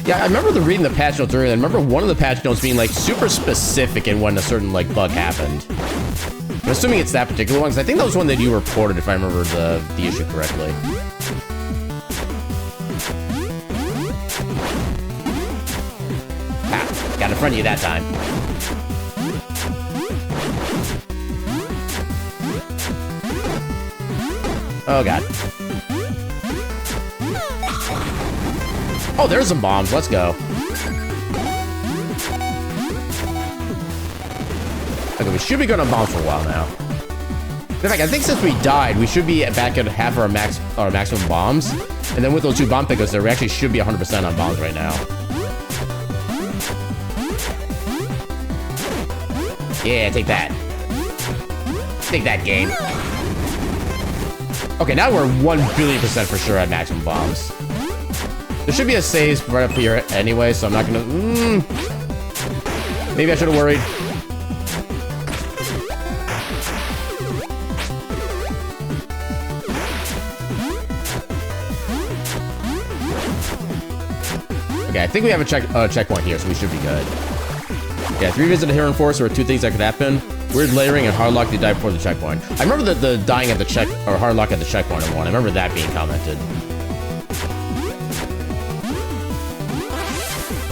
Yeah, I remember reading the patch notes earlier. I remember one of the patch notes being like super specific in when a certain like bug happened. I'm assuming it's that particular one, because I think that was one that you reported if I remember the issue correctly. Got in front of you that time. Oh god. Oh, there's some bombs. Let's go. Okay, we should be going on bombs for a while now. In fact, I think since we died, we should be back at half our maximum bombs. And then with those 2 bomb pickers there, we actually should be 100% on bombs right now. Yeah, take that. Take that, game. Okay, now we're 1,000,000,000% for sure at maximum bombs. There should be a save right up here anyway, so I'm not gonna... Maybe I should have worried. Okay, I think we have a checkpoint here, so we should be good. Yeah, 3 visits to Heron Forest, there were 2 things that could happen. Weird layering and hard lock to die before the checkpoint. I remember the dying at the hard lock at the checkpoint in 1. I remember that being commented.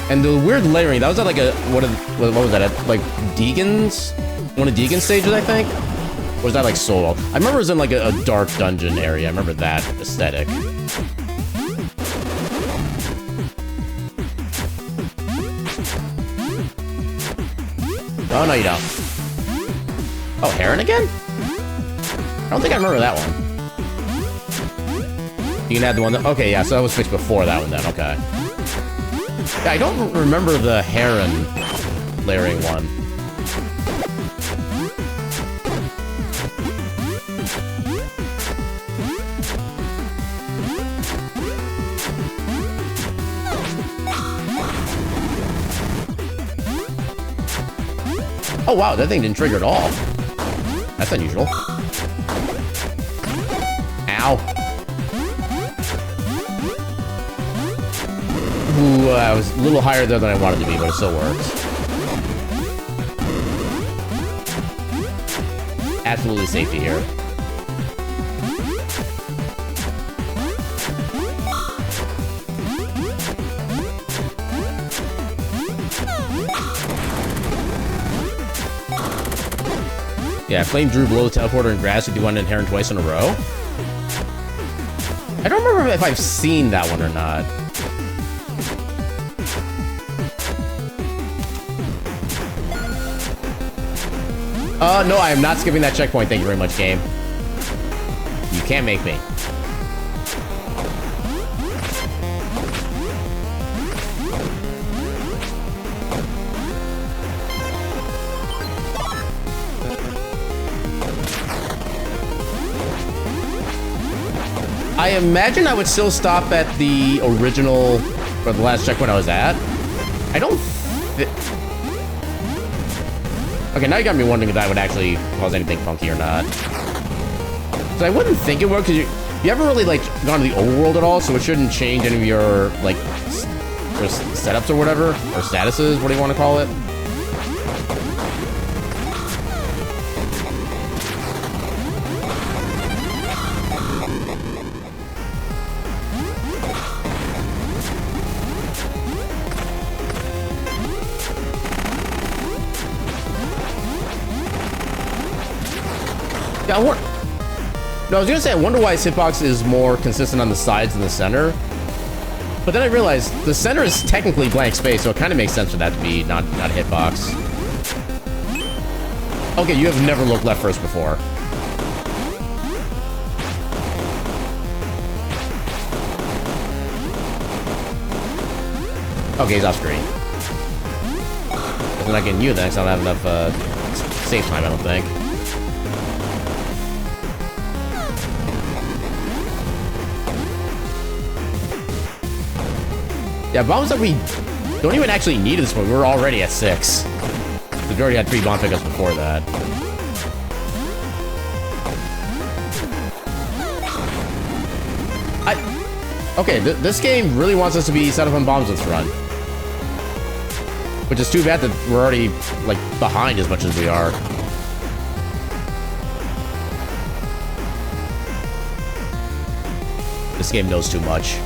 And the weird layering, that was at like a, what was that, at like Deegan's? One of Deegan's stages, I think? Or was that like solo? I remember it was in like a dark dungeon area. I remember that aesthetic. Oh, no, you don't. Oh, Heron again? I don't think I remember that one. You can add the one that... Okay, yeah, so that was fixed before that one then, okay. Yeah, I don't remember the Heron layering one. Oh wow, that thing didn't trigger at all. That's unusual. Ow. Ooh, I was a little higher there than I wanted to be, but it still works. Absolutely safety here. Yeah, Flame drew below the teleporter and grass if you want to inherent twice in a row. I don't remember if I've seen that one or not. No, I am not skipping that checkpoint. Thank you very much, game. You can't make me. I imagine I would still stop at the original, or the last checkpoint I was at. I don't Okay, now you got me wondering if that would actually cause anything funky or not. So I wouldn't think it would, because you haven't really, like, gone to the overworld at all, so it shouldn't change any of your, like, your setups or whatever, or statuses, what do you want to call it? Yeah, no, I was gonna say, I wonder why his hitbox is more consistent on the sides than the center. But then I realized the center is technically blank space, so it kind of makes sense for that to be not a hitbox. Okay, you have never looked left first before. Okay, he's off screen. If I'm not getting you, then I don't have enough save time, I don't think. Yeah, bombs that we don't even actually need at this point. We're already at 6. We've already had 3 bomb pickups before that. Okay, this game really wants us to be set up on bombs this run. Which is too bad that we're already, like, behind as much as we are. This game knows too much.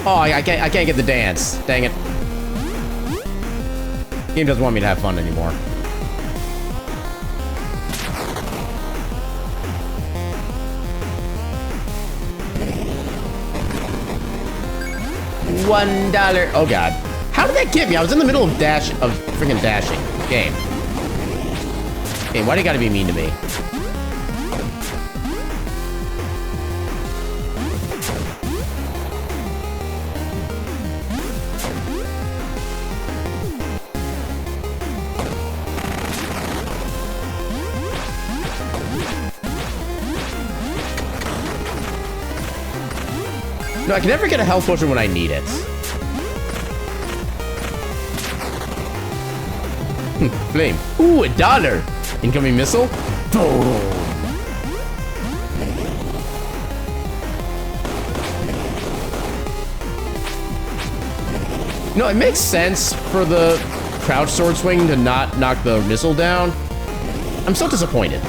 Oh, I can't get the dance. Dang it. Game doesn't want me to have fun anymore. $1. Oh god. How did that get me? I was in the middle of freaking dashing. Game. Game, why do you gotta be mean to me? No, I can never get a health potion when I need it. Flame. Ooh, $1. Incoming missile. Boom. No, it makes sense for the crouch sword swing to not knock the missile down. I'm so disappointed.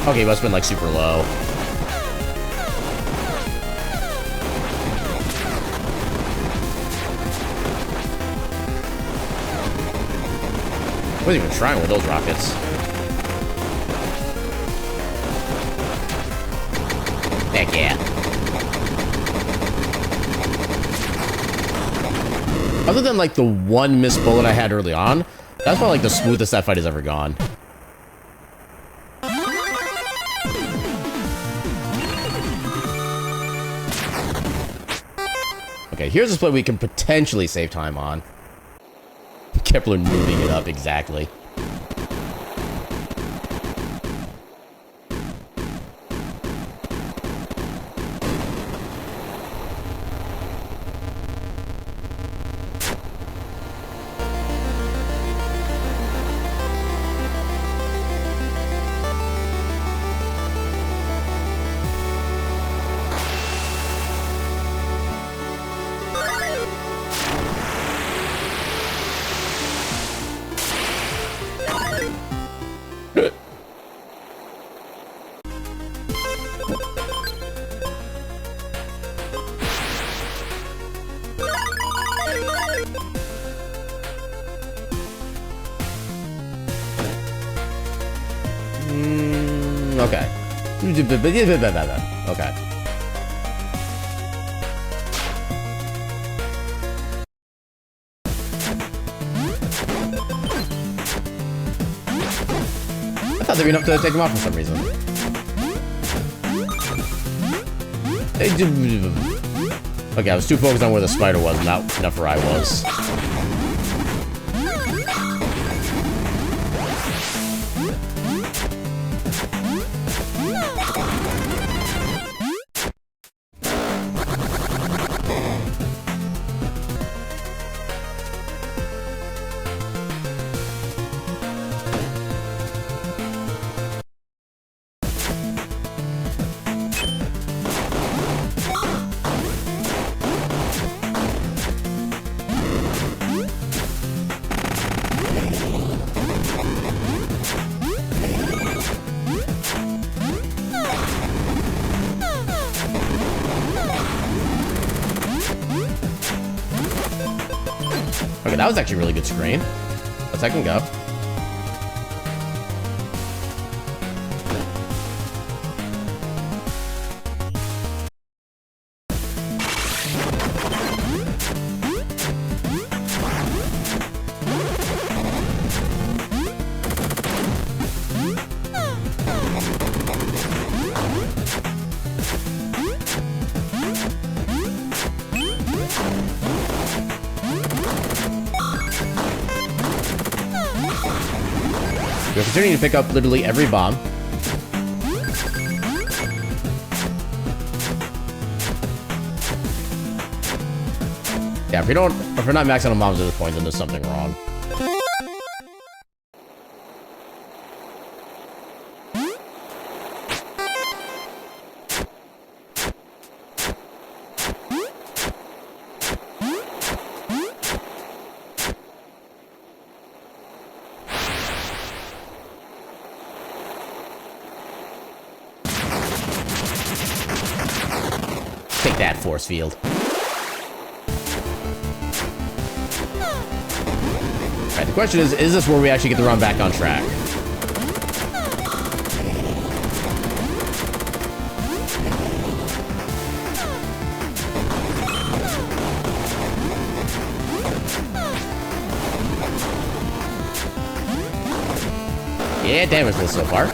Okay, he must have been like super low. I wasn't even trying with those rockets. Heck yeah. Other than like the one missed bullet I had early on, that's probably like the smoothest that fight has ever gone. Okay, here's a split we can potentially save time on. Kepler moving it up, exactly. Okay. Okay. I thought there'd be enough to take him off for some reason. Okay, I was too focused on where the spider was, not enough where I was. Okay, that was actually a really good screen. A second go. We're continuing to pick up literally every bomb. Yeah, if we're not maxing on bombs at this point, then there's something wrong. Take that, force field. Alright, the question is this where we actually get the run back on track? Yeah, damage this so far.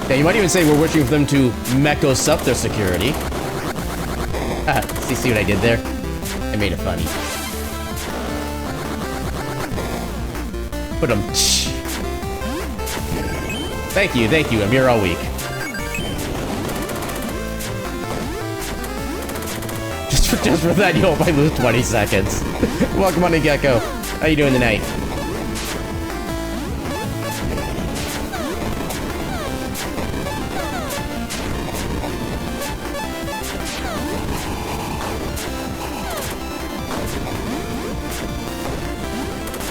Yeah, you might even say we're wishing for them to mechos up their security. See what I did there? I made it funny. Put them. Thank you. I'm here all week. Just for that, you hope I lose 20 seconds. Welcome on in, Gecko. How you doing tonight?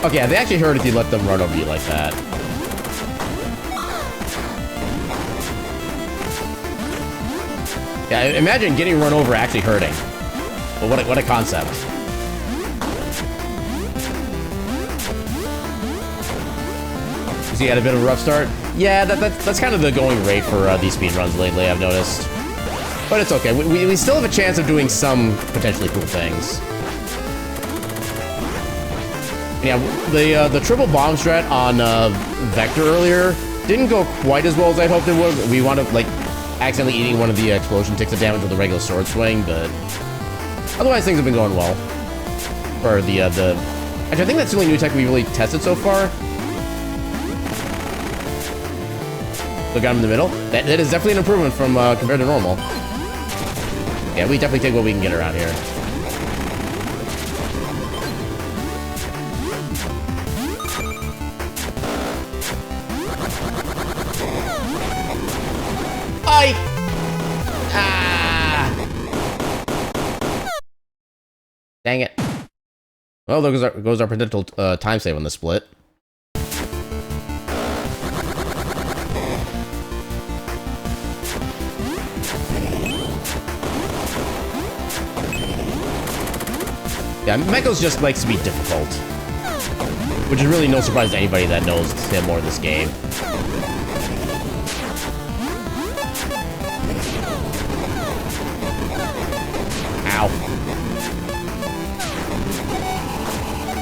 Okay, they actually hurt if you let them run over you like that. Yeah, imagine getting run over actually hurting. Well, what a concept. So you had a bit of a rough start? Yeah, that's kind of the going rate for these speedruns lately, I've noticed. But it's okay. We still have a chance of doing some potentially cool things. Yeah, the triple bomb strat on Vector earlier didn't go quite as well as I hoped it would. We wound up, like, accidentally eating one of the explosion ticks of damage with the regular sword swing, but otherwise things have been going well. For the actually, I think that's the only new tech we really tested so far. Look at him in the middle. That is definitely an improvement from compared to normal. Yeah, we definitely take what we can get around here. Ah! Dang it. Well, there goes our potential time save on the split. Yeah, Mecho's just likes to be difficult. Which is really no surprise to anybody that knows him more in this game. Ow.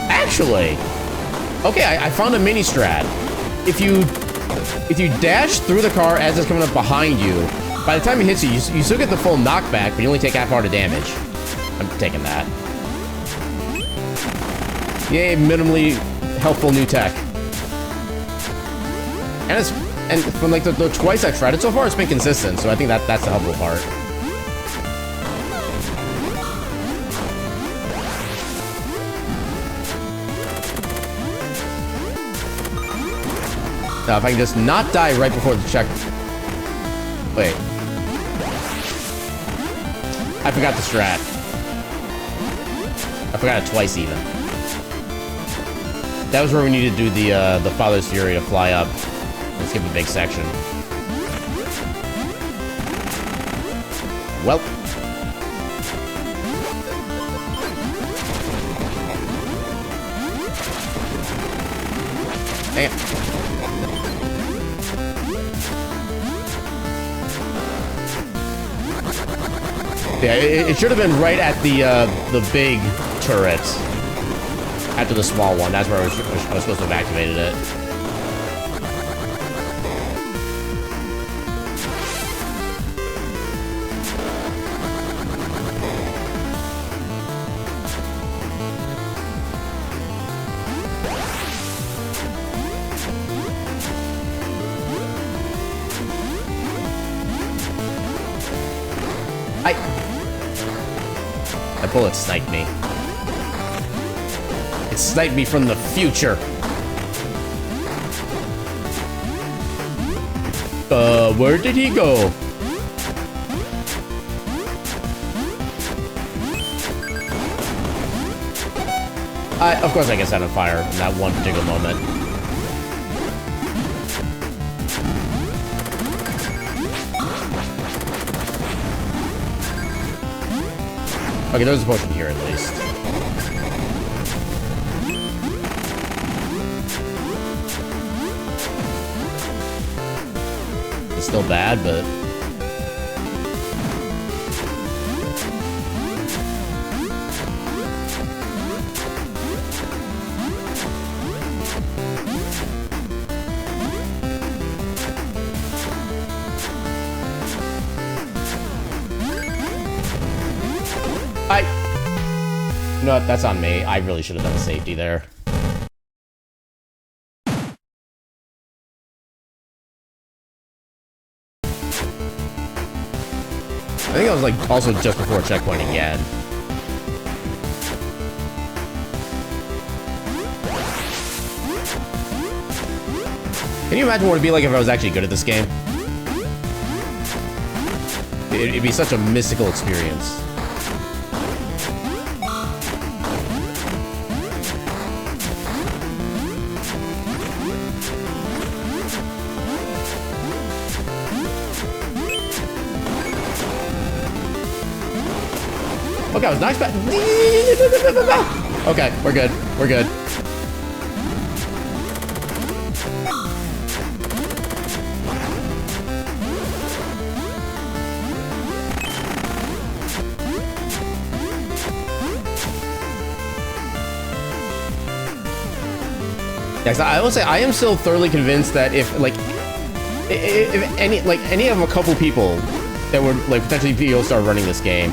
Actually, okay, I found a mini strat. If you dash through the car as it's coming up behind you, by the time it hits you, you still get the full knockback, but you only take half heart of damage. I'm taking that. Yay, minimally helpful new tech. And from like the twice I've tried it so far, it's been consistent, so I think that's the helpful part. Now, if I can just not die right before the check... Wait. I forgot the strat. I forgot it twice, even. That was where we needed to do the Father's Fury to fly up. Let's skip a big section. Well. Dang it. Yeah, it should have been right at the big turret. After the small one, that's where I was supposed to have activated it. That bullet sniped me. It sniped me from the future. Where did he go? Of course I get set on fire in that one particular moment. Okay, there's a potion here at least. It's still bad, but... You know what? That's on me. I really should have done a safety there. I think I was like also just before checkpoint again. Can you imagine what it'd be like if I was actually good at this game? It'd be such a mystical experience. Okay, I was nice back. Okay, we're good. We're good. Yeah, I will say I am still thoroughly convinced that if any of a couple people that would like potentially be able to start running this game,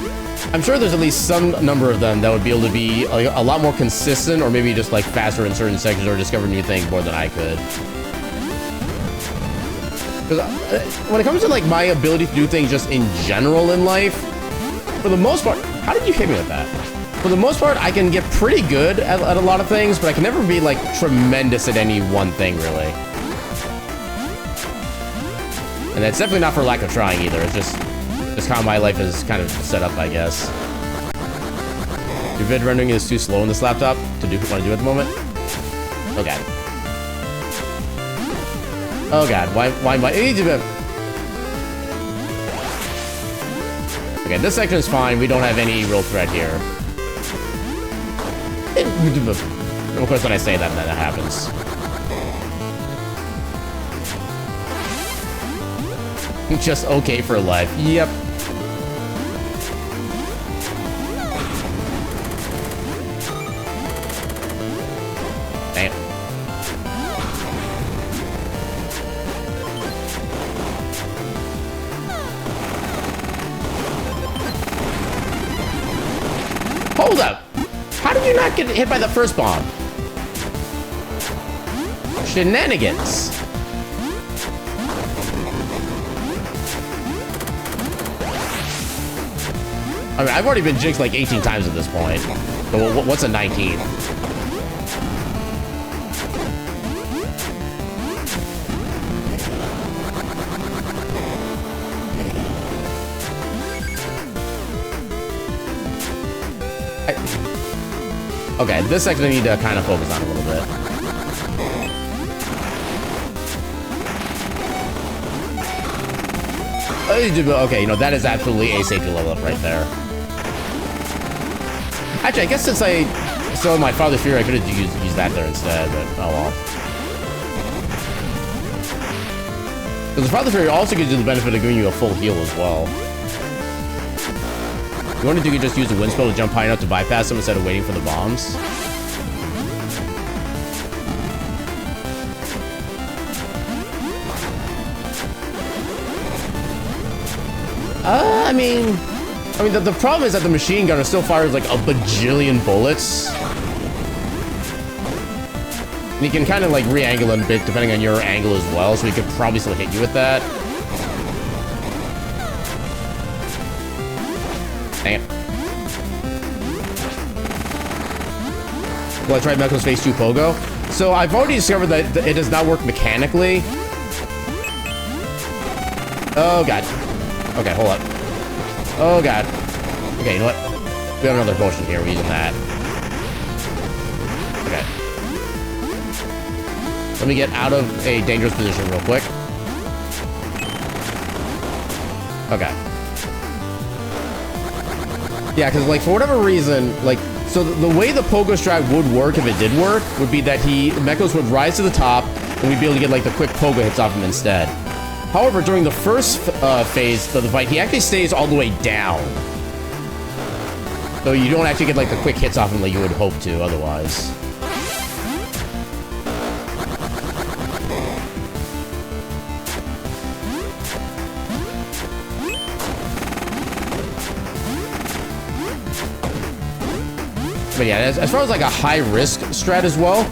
I'm sure there's at least some number of them that would be able to be a lot more consistent, or maybe just like faster in certain sections, or discover new things more than I could. Because when it comes to like my ability to do things just in general in life, for the most part, how did you hit me with that? For the most part, I can get pretty good at a lot of things, but I can never be like tremendous at any one thing, really. And that's definitely not for lack of trying either. It's just how my life is kind of set up, I guess. Your vid rendering is too slow on this laptop to do what I want to do at the moment. Oh god. Oh god. Why am I? Okay, this section is fine. We don't have any real threat here. Of course, when I say that, then that happens. Just okay for life. Yep. Damn. Hold up. How did you not get hit by the first bomb? Shenanigans. I mean, I've already been jinxed like 18 times at this point. So what's a 19? Okay, this section I need to kind of focus on a little bit. Okay, you know, that is absolutely a safety level up right there. Actually, I guess since I still have my Father's Fury, I could have used that there instead, but oh well. Because the Father's Fury also gives you the benefit of giving you a full heal as well. You wonder if you could just use the wind spell to jump high enough to bypass them instead of waiting for the bombs? I mean, the problem is that the machine gunner still fires like a bajillion bullets. And you can kind of like re-angle it a bit depending on your angle as well, so he could probably still hit you with that. Damn. Well, I tried Mecho's Phase 2 Pogo. So I've already discovered that it does not work mechanically. Oh god. Okay, hold up. Oh god. Okay, you know what? We have another potion here. We're using that. Okay. Let me get out of a dangerous position real quick. Okay. Yeah, because like for whatever reason, like so the way the pogo strat would work if it did work would be that Mechos would rise to the top and we'd be able to get like the quick pogo hits off him instead. However, during the first phase of the fight, he actually stays all the way down. So you don't actually get like the quick hits off him like you would hope to otherwise. But yeah, as far as like a high risk strat as well,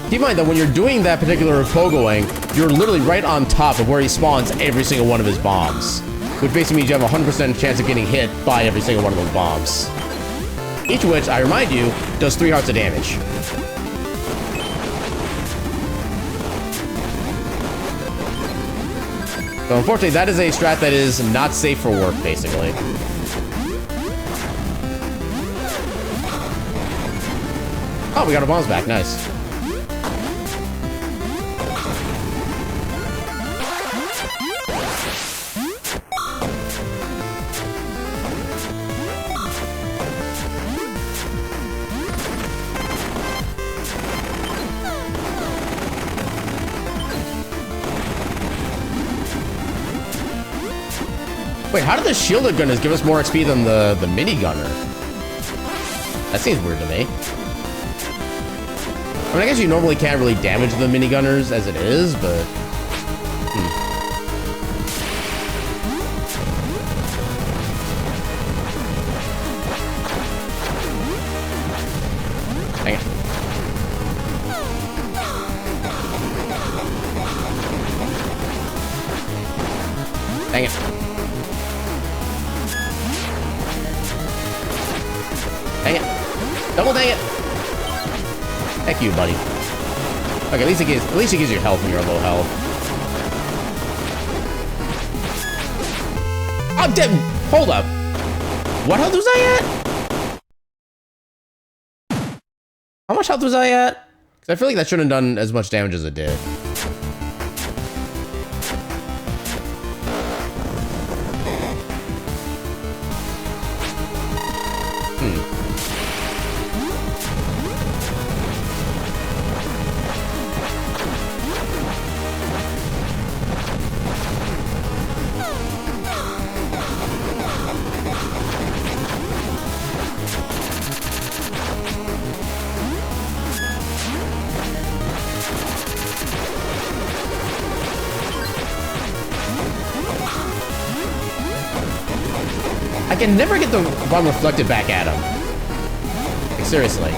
keep in mind that when you're doing that particular pogoing, you're literally right on top of where he spawns every single one of his bombs. Which basically means you have a 100% chance of getting hit by every single one of those bombs. Each of which, I remind you, does 3 hearts of damage. So unfortunately, that is a strat that is not safe for work, basically. Oh, we got our bombs back, nice. Wait, how did the shielded gunners give us more XP than the minigunner? That seems weird to me. I mean, I guess you normally can't really damage the minigunners as it is, but... Hang on. Dang it. Dang it. Double dang it. Heck you, buddy. Okay, at least it gives you health when you're low health. I'm dead. Hold up. What health was I at? How much health was I at? Because I feel like that shouldn't have done as much damage as it did. I can never get the bomb reflected back at him. Like, seriously.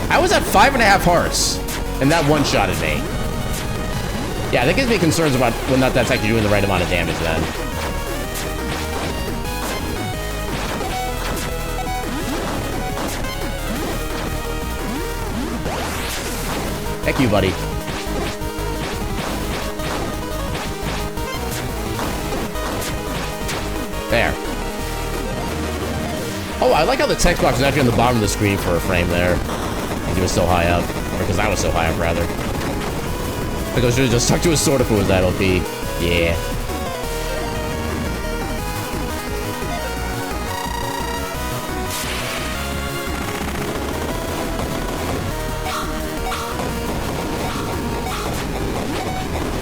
I was at 5.5 hearts, and that one-shotted me. Yeah, that gives me concerns about whether or not that's actually doing the right amount of damage then. Heck you, buddy. There. Oh, I like how the text box is actually on the bottom of the screen for a frame there. He was so high up. Or because I was so high up, rather. Like I should have just stuck to his sword if it was that OP. Yeah.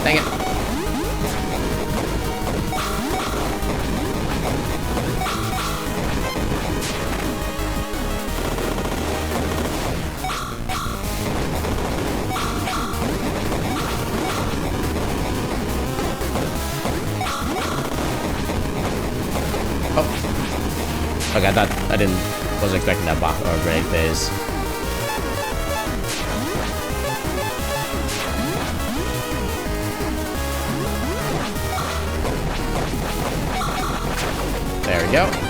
Dang it. Okay, I thought wasn't expecting that box or grenade phase. There we go.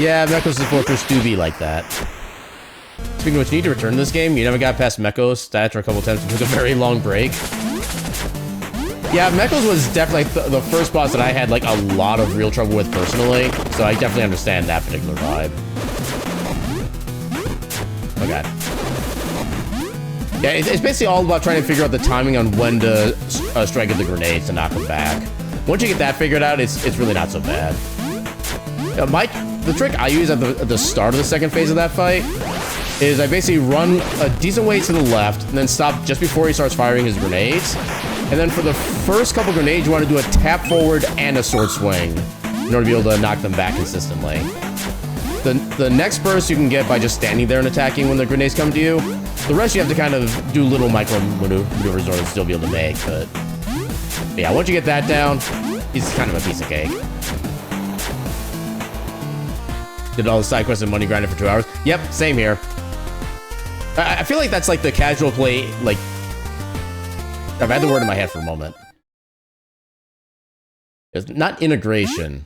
Yeah, Mekos' Fortress do be like that. Speaking of which, you need to return to this game. You never got past Mekos stats or a couple times. It took a very long break. Yeah, Mekos was definitely the first boss that I had like a lot of real trouble with personally. So I definitely understand that particular vibe. Oh god. Yeah, it's basically all about trying to figure out the timing on when to strike at the grenades to knock them back. Once you get that figured out, it's really not so bad. The trick I use at the start of the second phase of that fight is I basically run a decent way to the left and then stop just before he starts firing his grenades. And then for the first couple grenades, you want to do a tap forward and a sword swing in order to be able to knock them back consistently. The next burst you can get by just standing there and attacking when the grenades come to you. The rest you have to kind of do little micro maneuvers in order to still be able to make, but yeah, once you get that down, he's kind of a piece of cake. Did all the side quests and money grinding for 2 hours. Yep, same here. I feel like that's like the casual play, like... I've had the word in my head for a moment. It's not integration.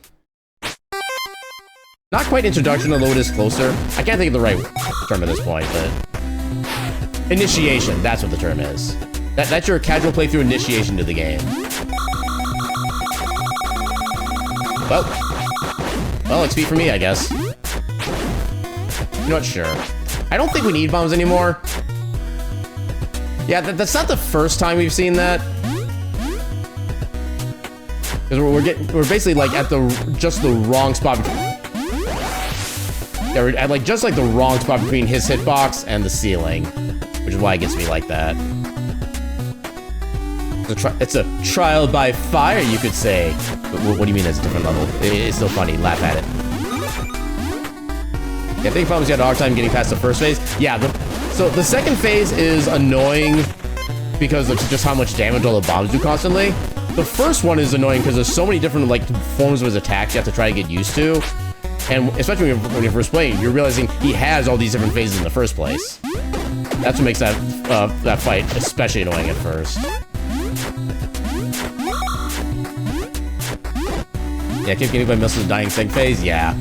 Not quite introduction, although it is closer. I can't think of the right term at this point, but... Initiation, that's what the term is. That's your casual playthrough initiation to the game. Well, XP for me, I guess. You know what, sure. I don't think we need bombs anymore. Yeah, that's not the first time we've seen that. Because we're basically like at just the wrong spot. Yeah, we're at like just like the wrong spot between his hitbox and the ceiling, which is why it gets me like that. It's a trial by fire, you could say. But what do you mean it's a different level? It's still funny. Laugh at it. Yeah, I think Problems had a hard time getting past the first phase. Yeah, so the second phase is annoying because of just how much damage all the bombs do constantly. The first one is annoying because there's so many different like forms of his attacks you have to try to get used to. And especially when you're first playing, you're realizing he has all these different phases in the first place. That's what makes that fight especially annoying at first. Yeah, keep getting by missiles dying second phase, yeah.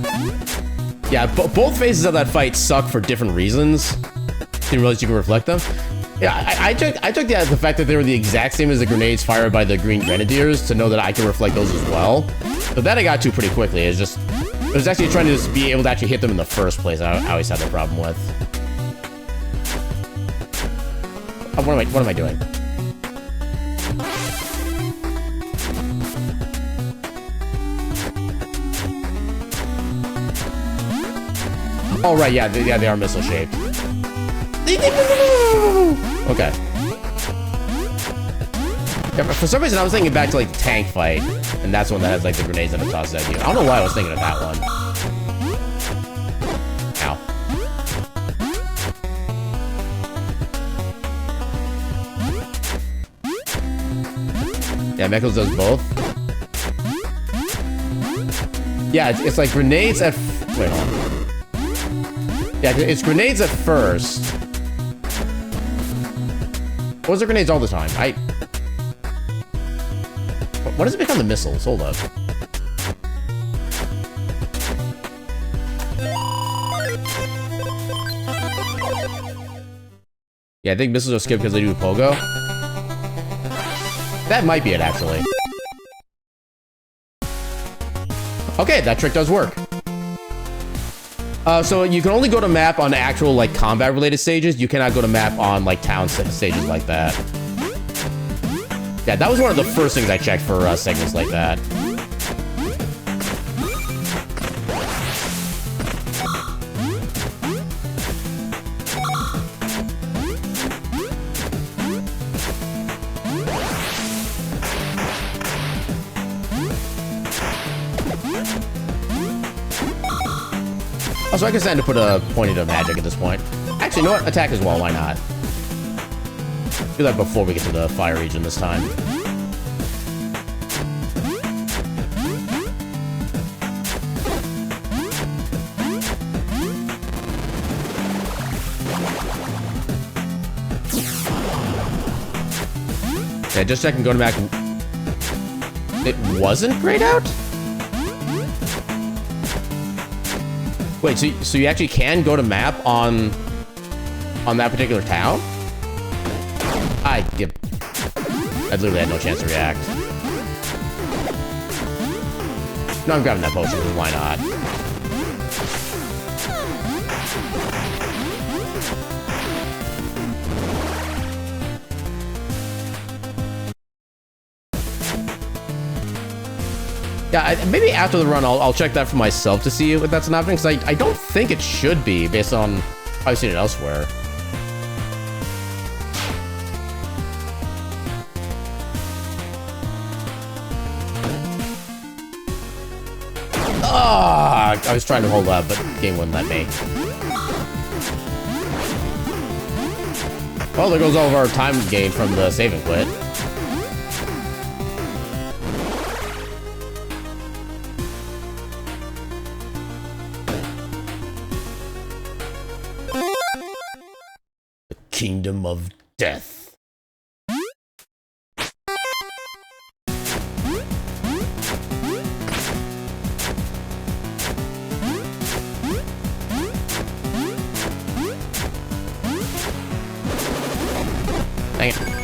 Yeah, both phases of that fight suck for different reasons. Didn't realize you can reflect them. Yeah, I took the fact that they were the exact same as the grenades fired by the Green Grenadiers to know that I can reflect those as well. But that I got to pretty quickly. It was actually trying to just be able to actually hit them in the first place. I always had that problem with. Oh, what am I doing? Oh right, yeah, they are missile shaped. Okay. Yeah, for some reason I was thinking back to like the tank fight, and that's one that has like the grenades and it tosses at you. I don't know why I was thinking of that one. Ow. Yeah, Mecho's does both. Yeah, it's like grenades at... Wait, hold on. Yeah, it's grenades at first. Or was it grenades all the time? What does it become the missiles? Hold up. Yeah, I think missiles are skipped because they do pogo. That might be it, actually. Okay, that trick does work. So you can only go to map on actual, like, combat-related stages. You cannot go to map on, like, town stages like that. Yeah, that was one of the first things I checked for segments like that. Also, I can stand to put a point into magic at this point. Actually, you know what? Attack as well, why not? Do that before we get to the fire region this time. Yeah, just checking, going back. It wasn't grayed out? Wait, so you actually can go to map on that particular town? I literally had no chance to react. No, I'm grabbing that potion, why not? Yeah, maybe after the run, I'll check that for myself to see if that's not happening, because I don't think it should be, based on how I've seen it elsewhere. Ah, I was trying to hold up, but the game wouldn't let me. Well, there goes all of our time gained from the save and quit. Kingdom of Death. Dang it.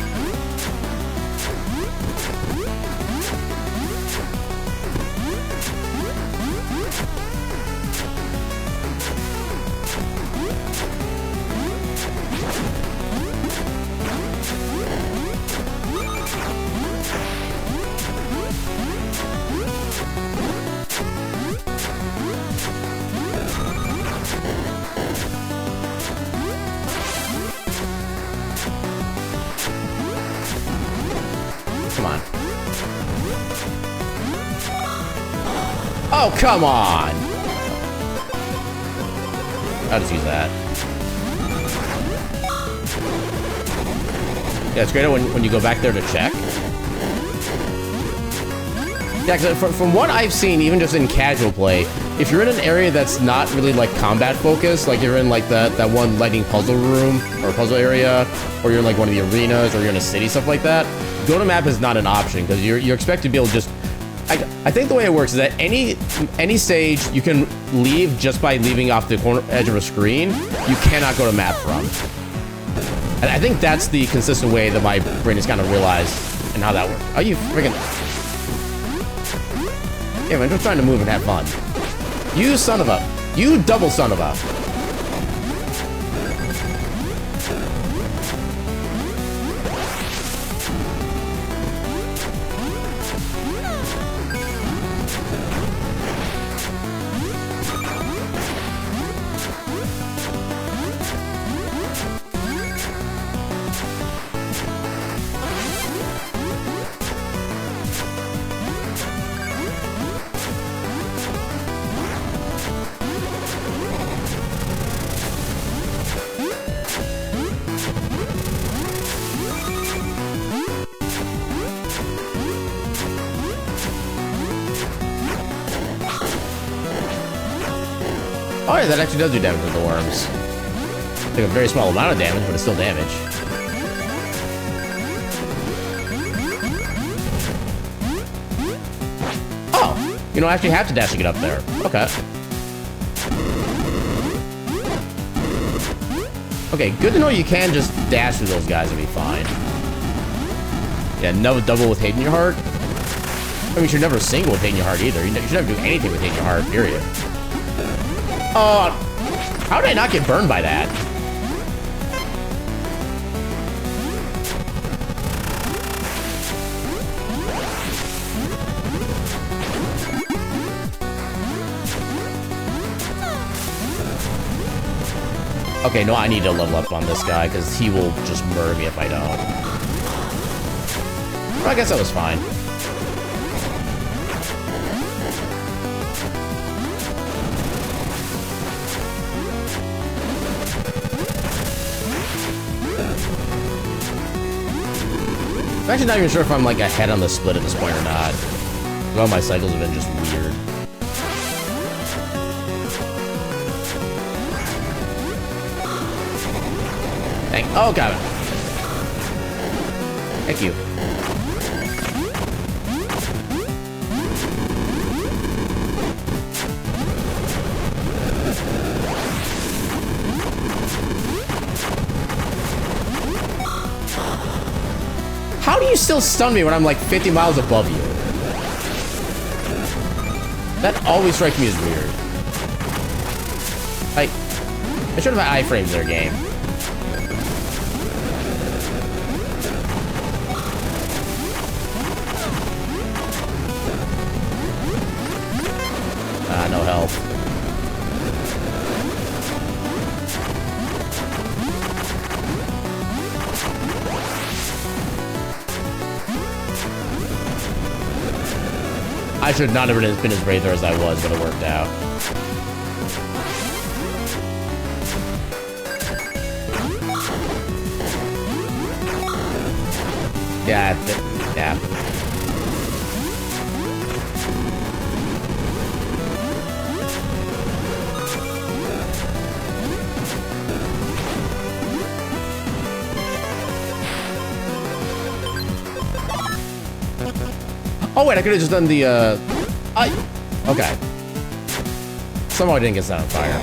Come on. Oh, come on! I'll just use that. Yeah, it's great when you go back there to check. Yeah, because from what I've seen, even just in casual play, if you're in an area that's not really like combat focused, like you're in like that one lightning puzzle room or puzzle area, or you're in like one of the arenas, or you're in a city, stuff like that, go to map is not an option because you're expected to be able to just. I think the way it works is that any stage you can leave just by leaving off the corner edge of a screen. You cannot go to map from. And I think that's the consistent way that my brain has kind of realized and how that works. Oh, you freaking. Yeah, man, just trying to move and have fun. You son of a. You double son of a. Oh yeah, that actually does do damage with the worms. Like a very small amount of damage, but it's still damage. Oh! You don't actually have to dash to get up there. Okay. Okay, good to know you can just dash through those guys and be fine. Yeah, no double with hate in your heart. I mean, you should never single with hate in your heart either. You should never do anything with hate in your heart, period. Oh, how did I not get burned by that? Okay, no, I need to level up on this guy because he will just murder me if I don't. Well, I guess that was fine. I'm actually not even sure if I'm like ahead on the split at this point or not. All my cycles have been just weird. Oh, got it. Thank you. How do you still stun me when I'm like 50 miles above you? That always strikes me as weird. Like, I should have had iframes in their game. No health. I should not have been as brave there as I was, but it worked out. Yeah, yeah. Oh wait, I could have just done the, okay. Somehow I didn't get set on fire.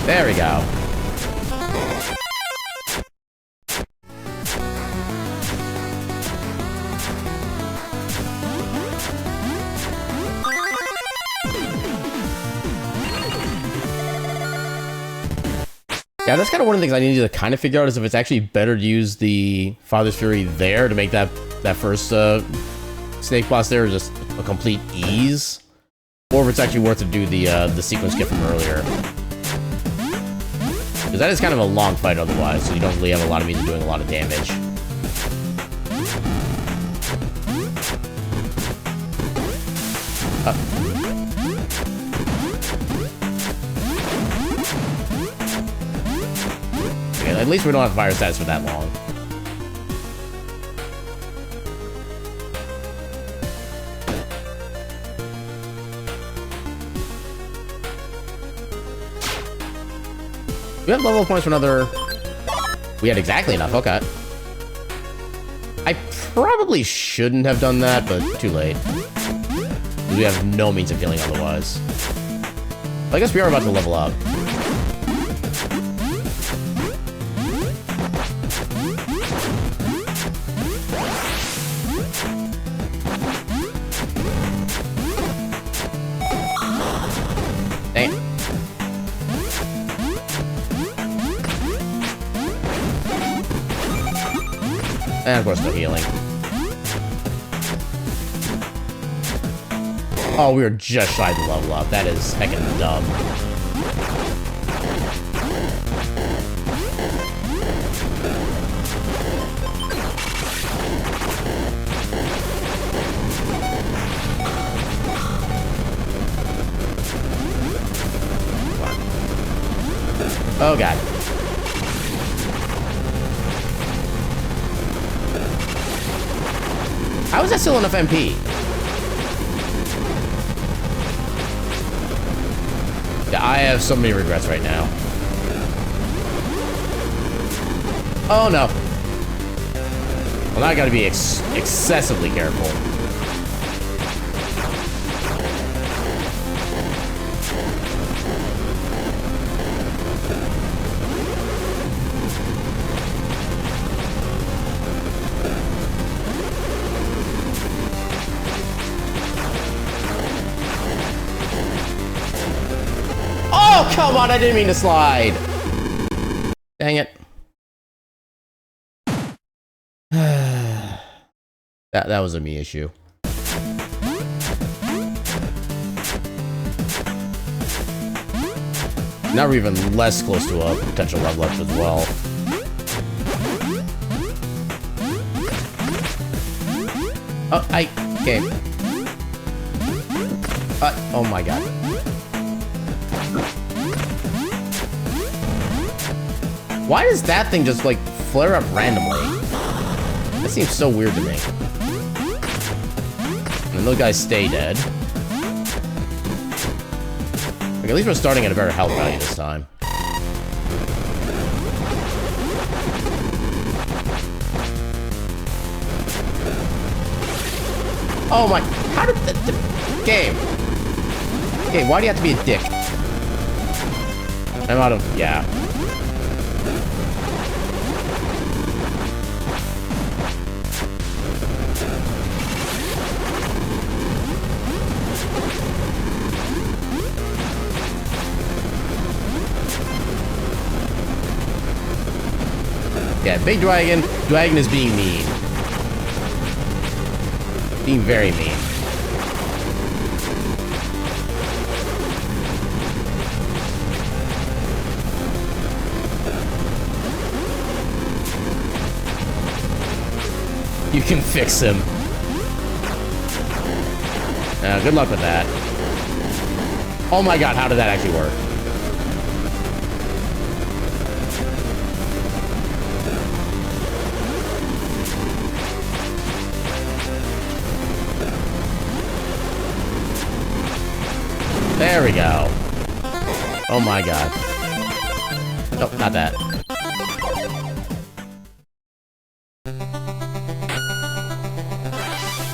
There we go. Yeah, that's kind of one of the things I need to kind of figure out is if it's actually better to use the Father's Fury there to make that first snake boss there just a complete ease, or if it's actually worth to do the sequence skip from earlier. Because that is kind of a long fight otherwise, so you don't really have a lot of means of doing a lot of damage. Okay, at least we don't have fire stats for that long. We have level points for another... We had exactly enough, okay. I probably shouldn't have done that, but too late. We have no means of healing otherwise. I guess we are about to level up. Dang it. And of course, no healing. Oh, we were just shy to level up. That is heckin' dumb. Oh god. How is that still enough MP? Yeah, I have so many regrets right now. Oh no. Well, now I gotta be excessively careful. Oh, come on, I didn't mean to slide. Dang it. That was a me issue. Now we're even less close to a potential level up as well. Oh, okay. Oh my god. Why does that thing just, like, flare up randomly? That seems so weird to me. And those guys stay dead. Like, at least we're starting at a better health value this time. Oh my... How did the game? Okay, why do you have to be a dick? I'm out of... Yeah. Yeah, big dragon. Dragon is being mean. Being very mean. You can fix him. Good luck with that. Oh my god, how did that actually work? There we go. Oh my god. Nope, not that.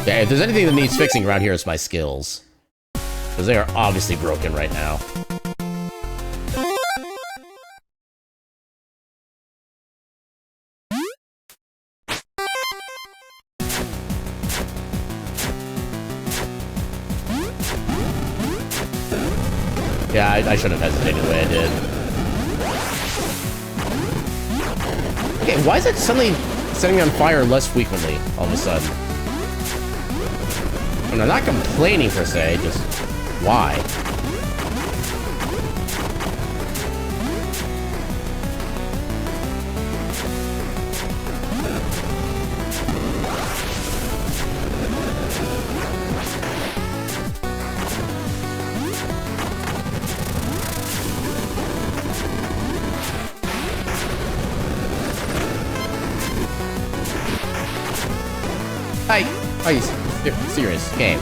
Yeah, if there's anything that needs fixing around here, it's my skills. Because they are obviously broken right now. Yeah, I should have hesitated the way I did. Okay, why is it suddenly setting me on fire less frequently, all of a sudden? And I'm not complaining per se, just why? Are you serious? Game.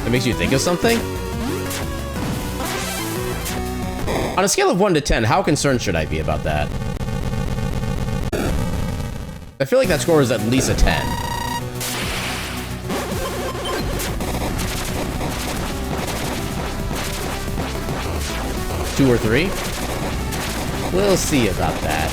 That makes you think of something? On a scale of 1 to 10, how concerned should I be about that? I feel like that score is at least a 10. 2 or 3? We'll see about that.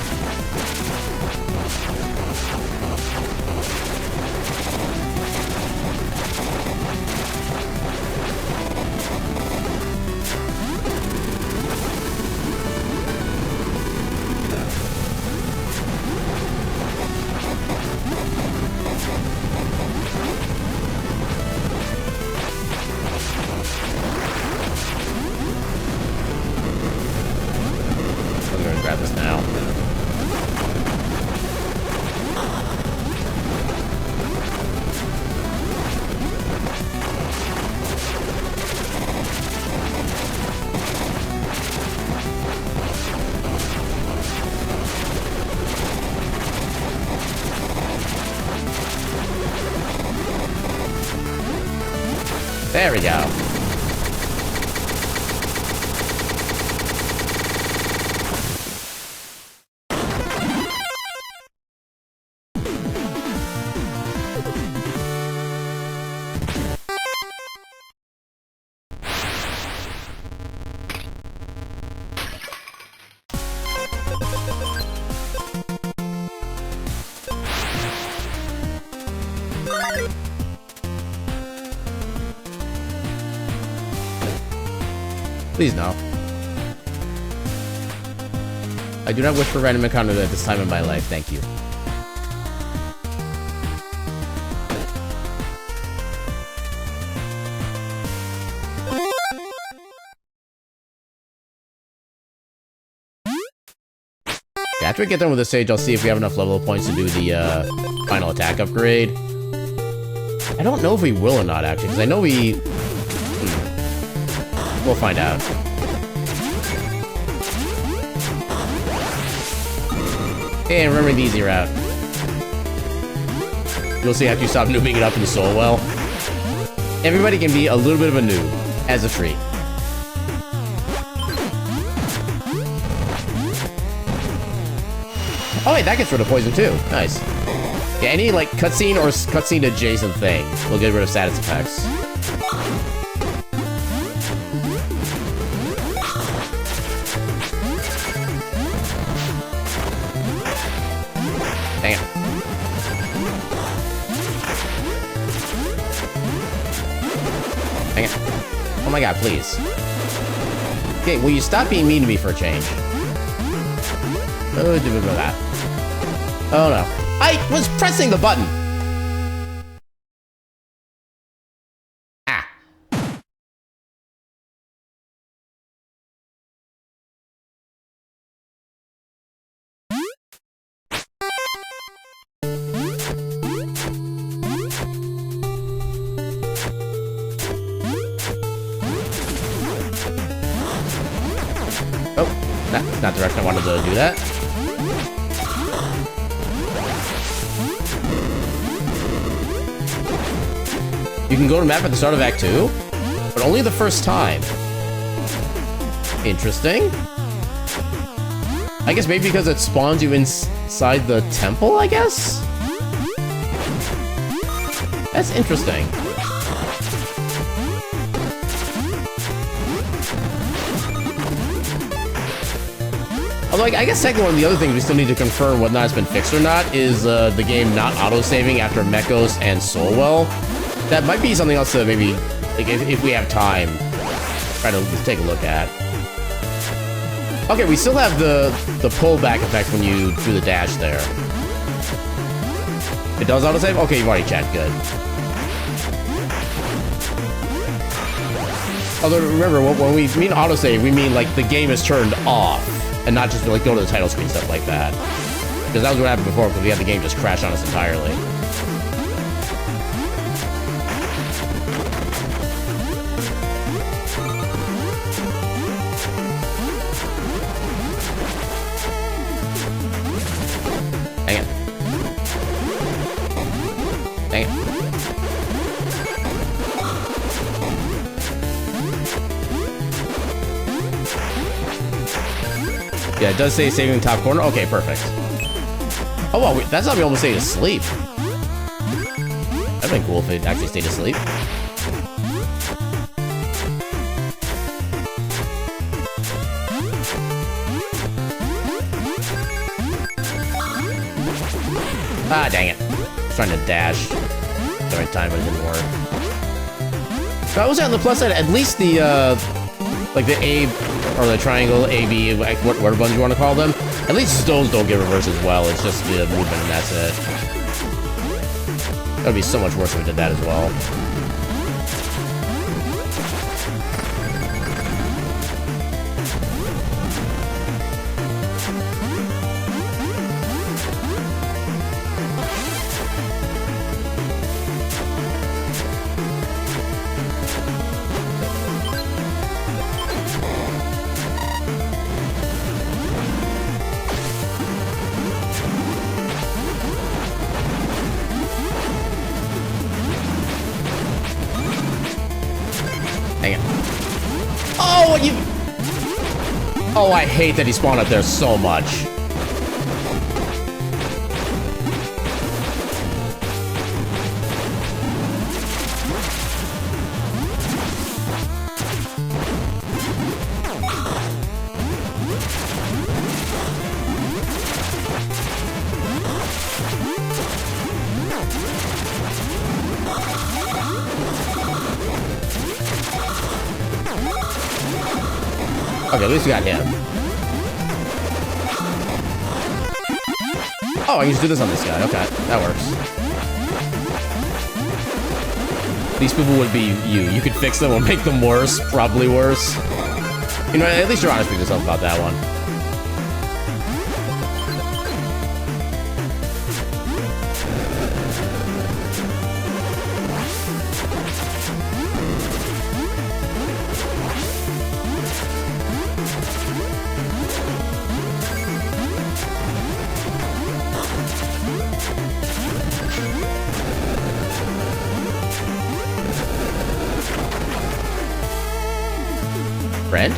There we go. Please no. I do not wish for random encounters at this time in my life, thank you. Okay, after we get done with this stage, I'll see if we have enough level points to do the final attack upgrade. I don't know if we will or not, actually, because I know we... We'll find out. Hey, remember the easy route. You'll see after you stop noobing it up in Soul Well. Everybody can be a little bit of a noob, as a treat. Oh wait, that gets rid of poison too. Nice. Yeah, any like cutscene or cutscene adjacent thing will get rid of status effects. Dang it. Dang it. Oh my god, please. Okay, will you stop being mean to me for a change? Oh, do that. Oh no. I was pressing the button! Ah. Oh, that's not the direction I wanted to do that. You can go to map at the start of Act 2, but only the first time. Interesting. I guess maybe because it spawns you inside the temple, I guess? That's interesting. Although, I guess technically one of the other things we still need to confirm whether or not it's been fixed or not is the game not auto-saving after Mechos and Soulwell. That might be something else to maybe, like, if we have time, try to take a look at. Okay, we still have the pullback effect when you do the dash there. It does autosave? Okay, you've already checked. Good. Although, remember, when we mean autosave, we mean, like, the game is turned off, and not just, like, go to the title screen, stuff like that. Because that was what happened before, because we had the game just crash on us entirely. Dang it. Dang it. Yeah, it does say saving the top corner. Okay, perfect. Oh, well, wait, that's not being able to stay asleep. That'd been cool if it actually stayed asleep. Ah, dang it. I was trying to dash at the right time, but it didn't work. But I was on the plus side, at least the, like the A, or the triangle, A, B, whatever buttons you want to call them, at least those don't get reversed as well. It's just the movement and that's it. That would be so much worse if it did that as well. Oh, I hate that he spawned up there so much. Okay, at least we got him. Oh, I can just do this on this guy. Okay, that works. These people would be you. You could fix them or make them worse. Probably worse. You know, at least you're honest with yourself about that one. Friend?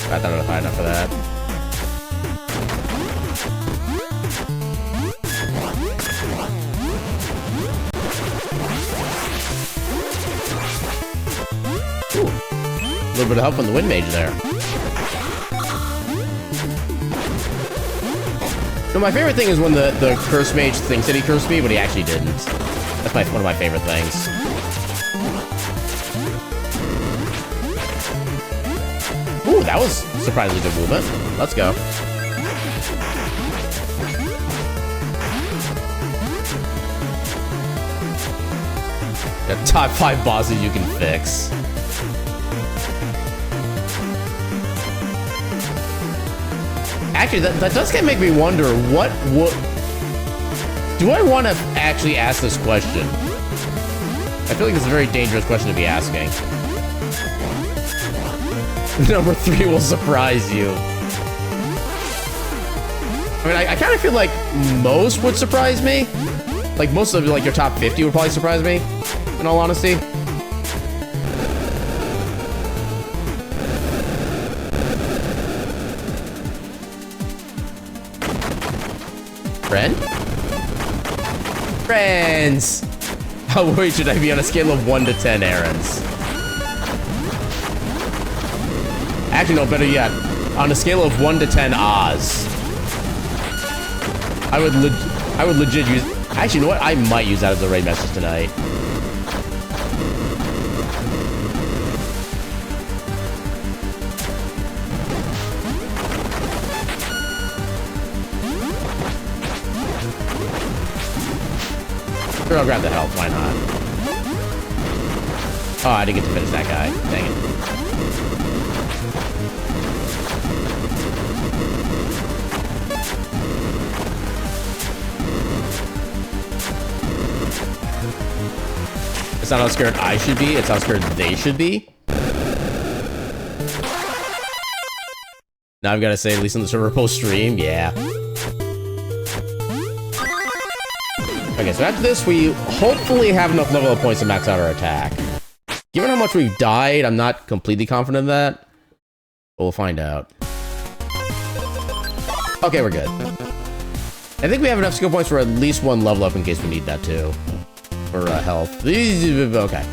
I thought I was high enough for that. Ooh. A little bit of help from the Wind Mage there. No, my favorite thing is when the Curse Mage thinks that he cursed me, but he actually didn't. That's one of my favorite things. Ooh, that was surprisingly good movement. Let's go. The top 5 bosses you can fix. Actually, that does kind of make me wonder, what do I want to actually ask this question? I feel like it's a very dangerous question to be asking. Number 3 will surprise you. I mean, I kind of feel like most would surprise me. Like, most of, like, your top 50 would probably surprise me, in all honesty. Friend? Friends! How worried should I be on a scale of 1 to 10 errands? Actually, no, better yet. On a scale of 1 to 10 Oz. I would legit use... Actually, you know what? I might use that as a raid message tonight. Sure, I'll grab the health. Why not? Oh, I didn't get to finish that guy. Dang it. It's not how scared I should be, it's how scared they should be. Now I've got to say, at least on the server post stream, yeah. Okay, so after this, we hopefully have enough level up points to max out our attack. Given how much we've died, I'm not completely confident in that. But we'll find out. Okay, we're good. I think we have enough skill points for at least 1 level up in case we need that too. For health. Okay.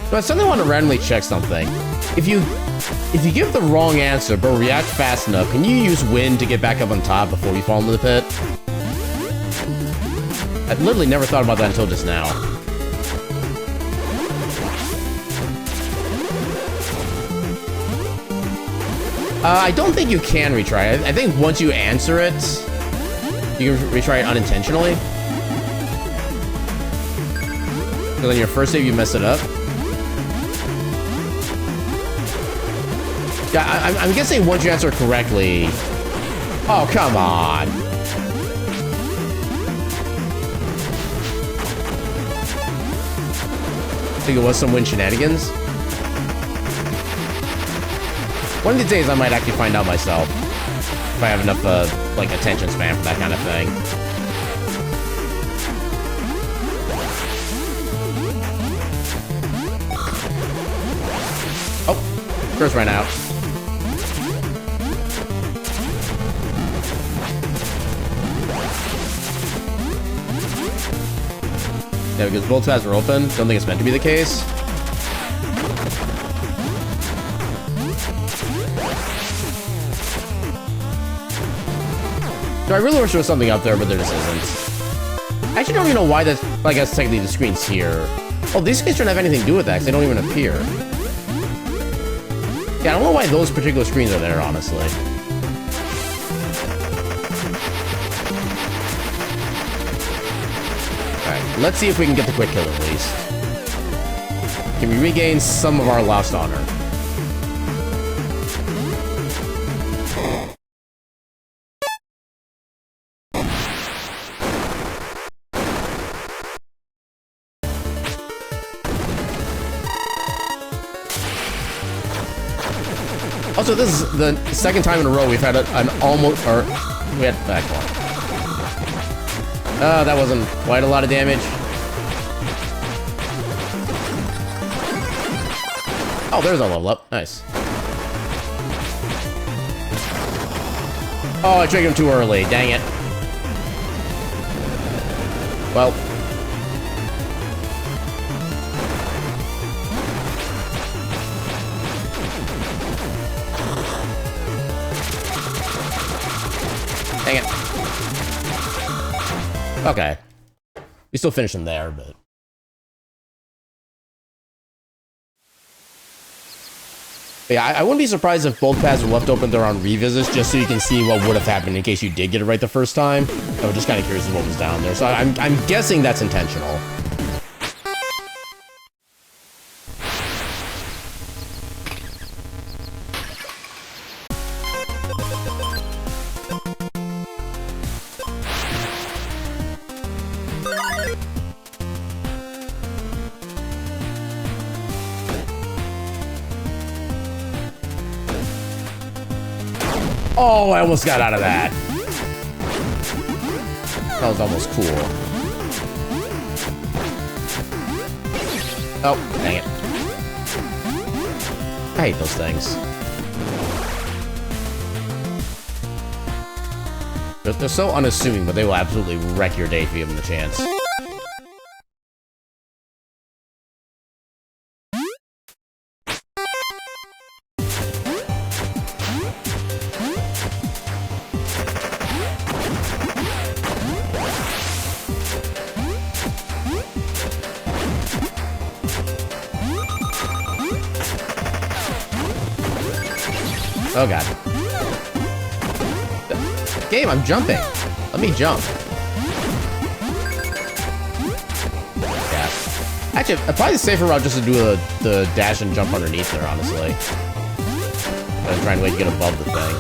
But I suddenly want to randomly check something. If you give the wrong answer but react fast enough, can you use wind to get back up on top before you fall into the pit? I literally never thought about that until just now. I don't think you can retry it. I think once you answer it, you can retry it unintentionally. Because on your first save, you mess it up. Yeah, I'm guessing once you answer correctly... Oh, come on. I think it was some wind shenanigans. One of these days, I might actually find out myself. If I have enough, like, attention span for that kind of thing. Oh, first ran out. Yeah, because both tabs are open. Don't think it's meant to be the case. So I really wish there was something up there, but there just isn't. I actually don't even know why that's, I guess, technically the screen's here. Oh, these screens don't have anything to do with that, because they don't even appear. Yeah, I don't know why those particular screens are there, honestly. Alright, let's see if we can get the quick kill at least. Can we regain some of our lost honor? Also, this is the second time in a row we've had an almost, or we had back one. That wasn't quite a lot of damage. Oh, there's our level up. Nice. Oh, I triggered him too early. Dang it. Well. Dang it. Okay. We still finished him there, but... Yeah, I wouldn't be surprised if both paths were left open there on revisits, just so you can see what would have happened in case you did get it right the first time. I was just kind of curious what was down there, so I'm guessing that's intentional. Oh, I almost got out of that. That was almost cool. Oh, dang it. I hate those things. They're so unassuming, but they will absolutely wreck your day if you give them the chance. Oh god. Game, I'm jumping. Let me jump. Yeah. Actually, probably the safer route just to do the dash and jump underneath there, honestly. I'm trying to wait to get above the thing.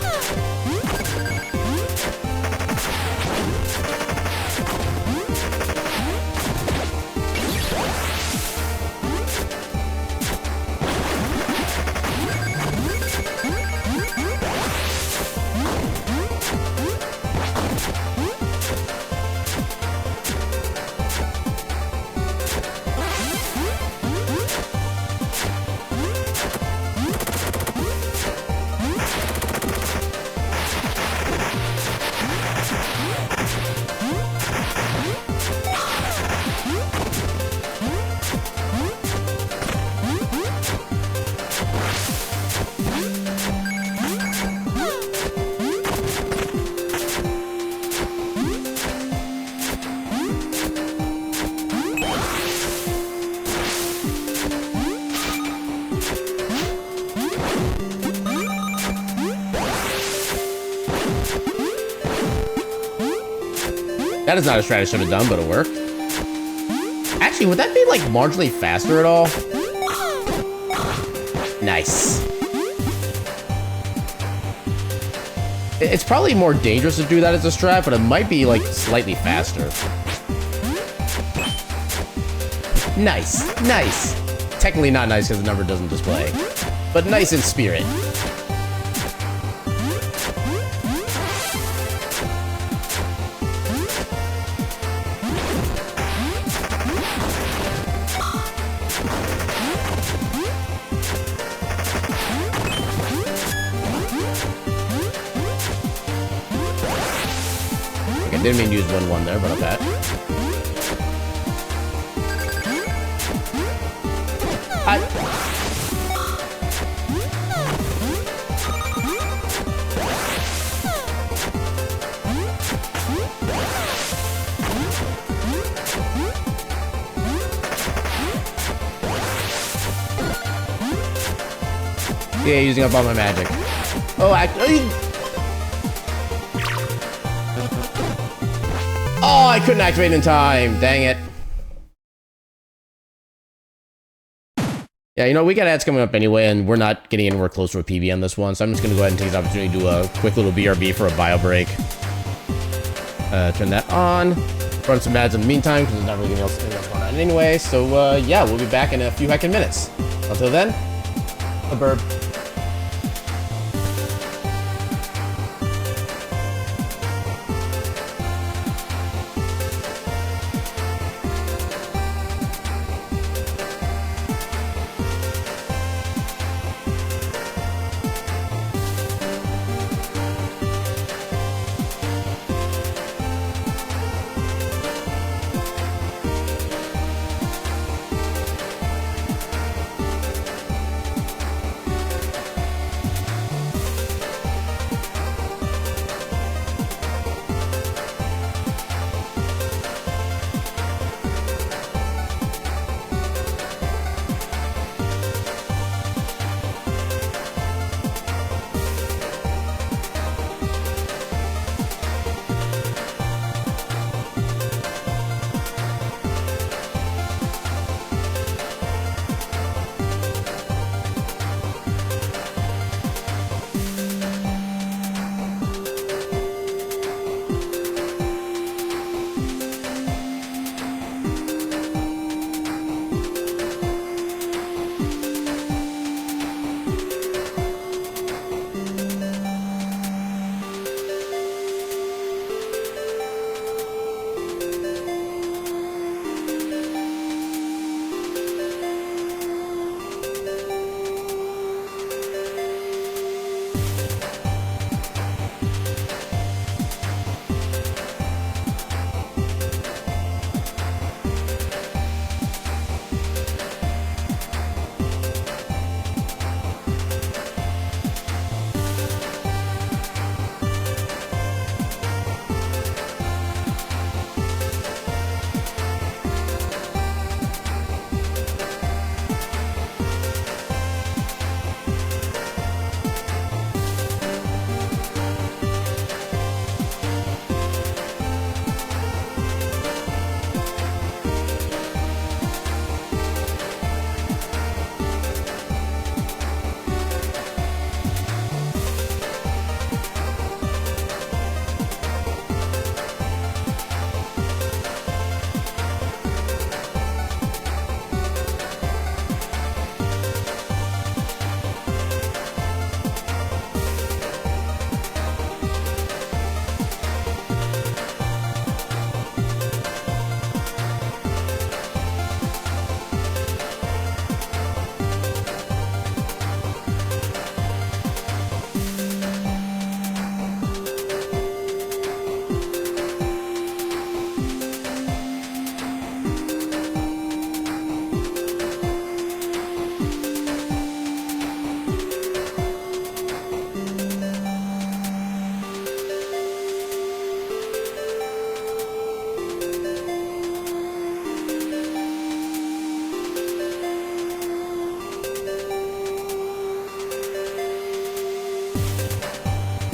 That is not a strat I should have done, but it worked. Actually, would that be, like, marginally faster at all? Nice. It's probably more dangerous to do that as a strat, but it might be, like, slightly faster. Nice. Nice. Technically not nice because the number doesn't display. But nice in spirit. Didn't mean to use 1-1 there, but okay. Yeah, using up all my magic. Oh, oh, I couldn't activate in time. Dang it. Yeah, you know, we got ads coming up anyway, and we're not getting anywhere close to a PB on this one, so I'm just going to go ahead and take this opportunity to do a quick little BRB for a bio break. Turn that on. Run some ads in the meantime, because there's not really anything else going on anyway. So, yeah, we'll be back in a few heckin' minutes. Until then, a burb.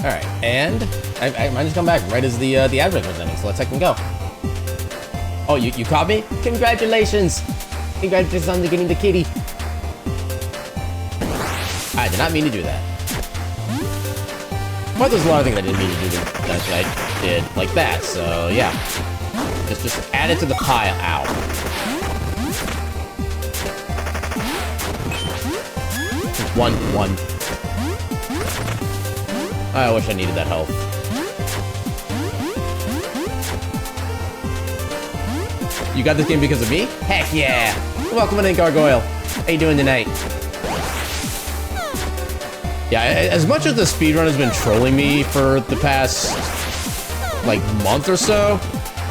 Alright, and I might just come back right as the ad break was ending, so let's take and go. Oh, you caught me? Congratulations! Congratulations on getting the kitty. I did not mean to do that. But there's a lot of things I didn't mean to do that I did like that, so yeah. Just add it to the pile. Ow. One. I wish I needed that health. You got this game because of me? Heck yeah! Welcome in, Gargoyle. How you doing tonight? Yeah, as much as the speedrun has been trolling me for the past, like, month or so,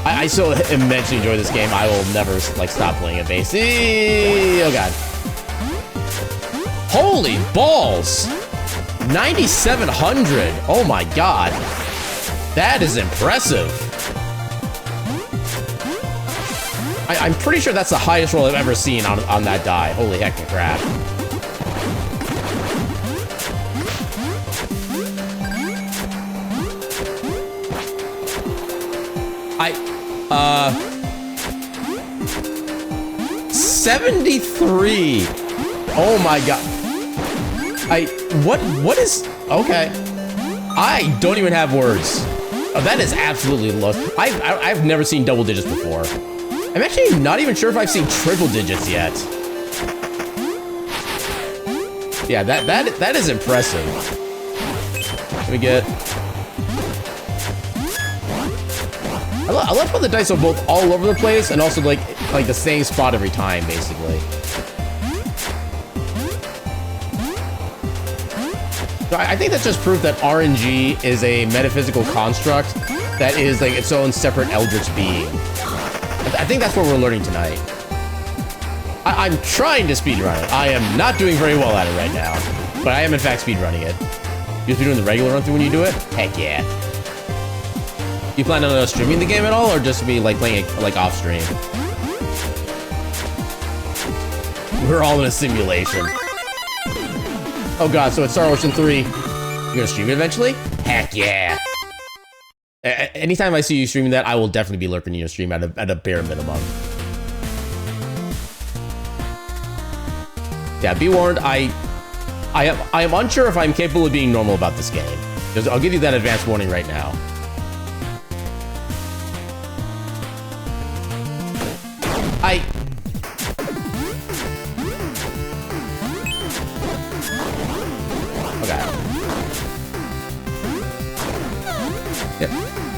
I still immensely enjoy this game. I will never, like, stop playing it, basically. Oh, God. Holy balls! 9,700! Oh, my God. That is impressive. I'm pretty sure that's the highest roll I've ever seen on that die. Holy heck and crap. I 73. Oh my God. What is, okay. I don't even have words. Oh, that is absolutely low. I've never seen double digits before. I'm actually not even sure if I've seen triple digits yet. Yeah, that is impressive. Let me get. I love how the dice are both all over the place and also like the same spot every time, basically. So I think that's just proof that RNG is a metaphysical construct that is like its own separate eldritch being. I think that's what we're learning tonight. I'm trying to speedrun it. I am not doing very well at it right now, but I am in fact speedrunning it. You just be doing the regular run through when you do it? Heck yeah. You plan on streaming the game at all, or just be like playing it like off stream? We're all in a simulation. Oh God, so it's Star Ocean 3. You're gonna stream it eventually? Heck yeah. Anytime I see you streaming that, I will definitely be lurking your stream at a bare minimum. Yeah, be warned, I am unsure if I'm capable of being normal about this game. I'll give you that advance warning right now.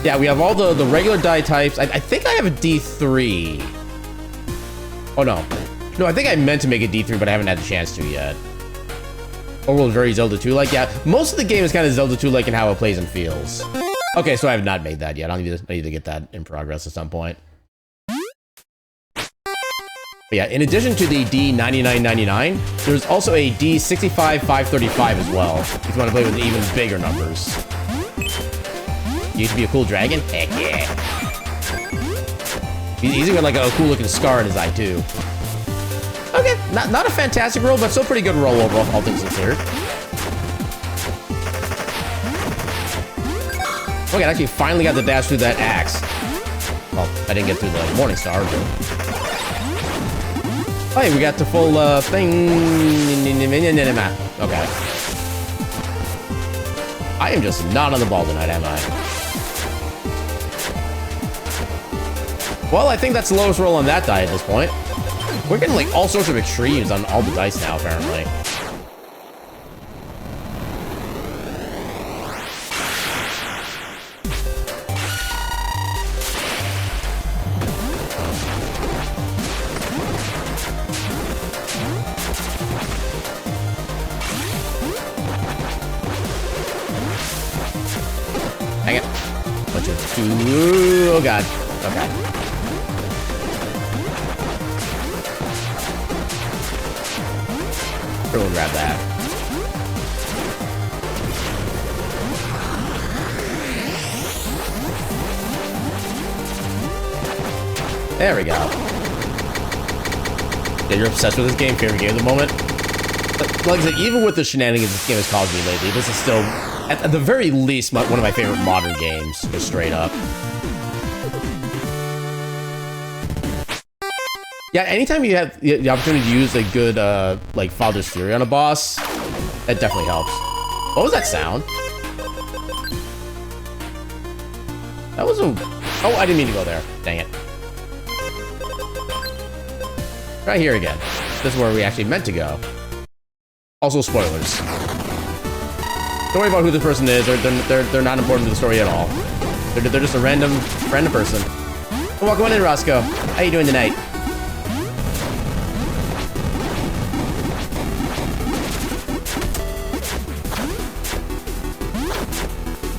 Yeah, we have all the regular die types. I think I have a D3. Oh, no. No, I think I meant to make a D3, but I haven't had the chance to yet. Overall, very Zelda 2-like. Yeah, most of the game is kind of Zelda 2-like in how it plays and feels. Okay, so I have not made that yet. I need to get that in progress at some point. But yeah, in addition to the D9999, there's also a D65535 as well, if you want to play with even bigger numbers. You used to be a cool dragon? Heck yeah. He's even got like a cool looking scar in his eye too. Okay, not a fantastic roll, but still pretty good roll overall, all things considered. Okay, I actually finally got the dash through that axe. Well, I didn't get through the Morning Star, but... Oh, hey, we got the full thing. Okay. I am just not on the ball tonight, am I? Well, I think that's the lowest roll on that die at this point. We're getting like all sorts of extremes on all the dice now, apparently. Hang it. Bunch of two. Oh, God. Okay. We'll grab that. There we go. Yeah, you're obsessed with this game, favorite game at the moment. Like I said, even with the shenanigans this game has caused me lately, this is still At the very least, one of my favorite modern games, just straight up. Yeah, anytime you have the opportunity to use a good, like, Father's Fury on a boss, that definitely helps. What was that sound? That was a... Oh, I didn't mean to go there. Dang it. Right here again. This is where we actually meant to go. Also, spoilers. Don't worry about who this person is. They're not important to the story at all. They're just a random person. Welcome on in, Roscoe. How you doing tonight?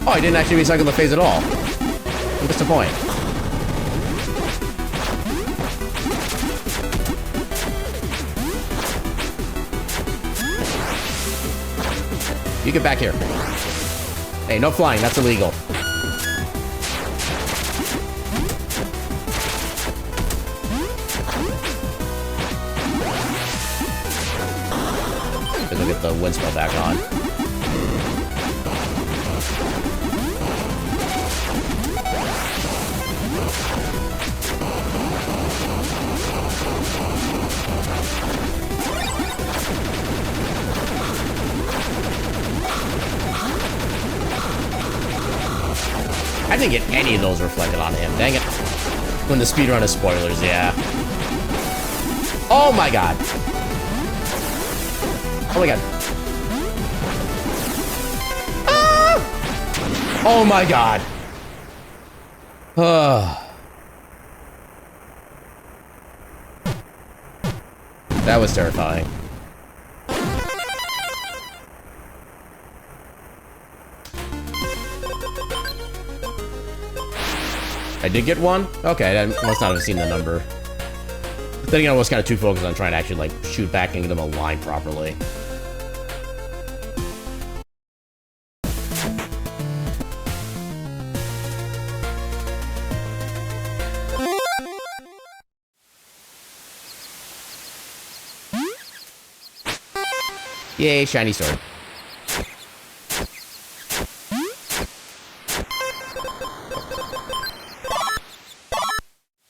Oh, I didn't actually recycle the phase at all. What's the point? You get back here. Hey, no flying. That's illegal. Let's get the wind spell back on. I didn't get any of those reflected on him. Dang it. When the speedrun is spoilers, yeah. Oh my god. Oh my god. Ah! Oh my god. That was terrifying. I did get one? Okay, I must not have seen the number. Then again, I was kind of too focused on trying to actually, like, shoot back and get them aligned properly. Yay, shiny sword.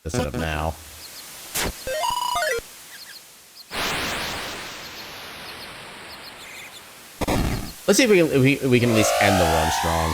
This it up now. Let's see if we can at least end the run strong.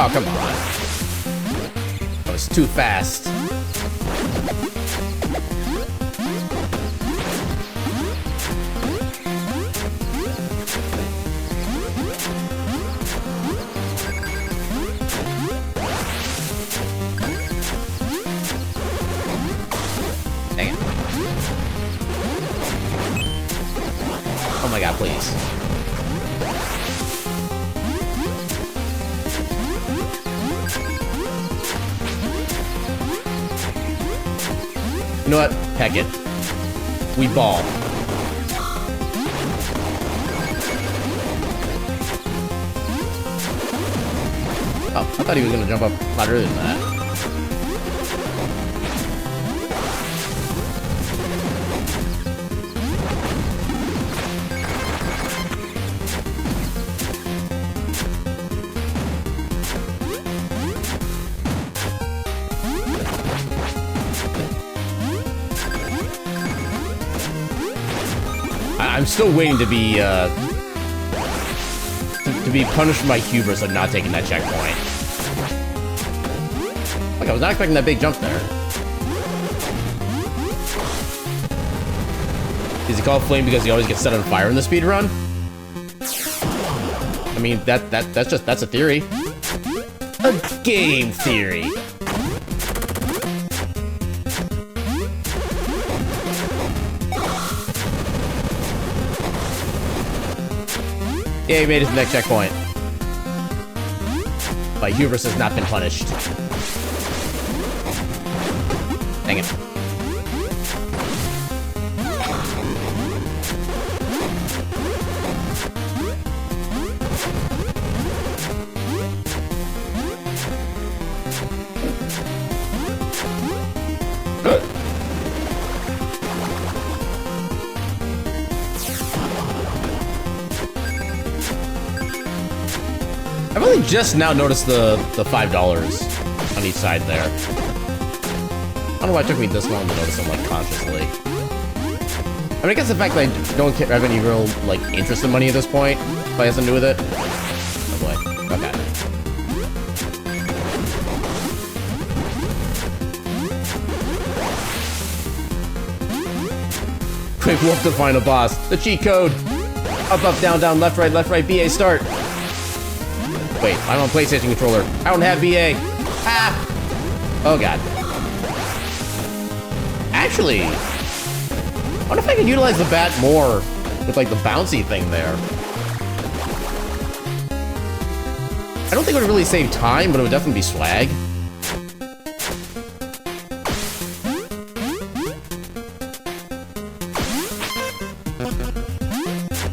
Oh, come on. That was too fast. Dang it. Oh my god, please. You know what? Heck it. We ball. Oh, I thought he was gonna jump up a lot earlier than that. I'm still waiting to be punished for my hubris of not taking that checkpoint. Look, I was not expecting that big jump there. Is he called Flame because he always gets set on fire in the speedrun? I mean, that's a theory. A game theory. Yeah, he made it to the next checkpoint. My hubris has not been punished. Dang it. I've only just now noticed the $5 on each side there. I don't know why it took me this long to notice them, like, consciously. I mean, I guess the fact that I don't have any real, like, interest in money at this point probably has something to do with it. Oh boy. Okay. Quick walk to final boss. The cheat code. Up, up, down, down, left, right, BA, start. Wait, I'm on PlayStation controller. I don't have BA. Ah! Oh god. Actually, I wonder if I can utilize the bat more with like the bouncy thing there. I don't think it would really save time, but it would definitely be swag.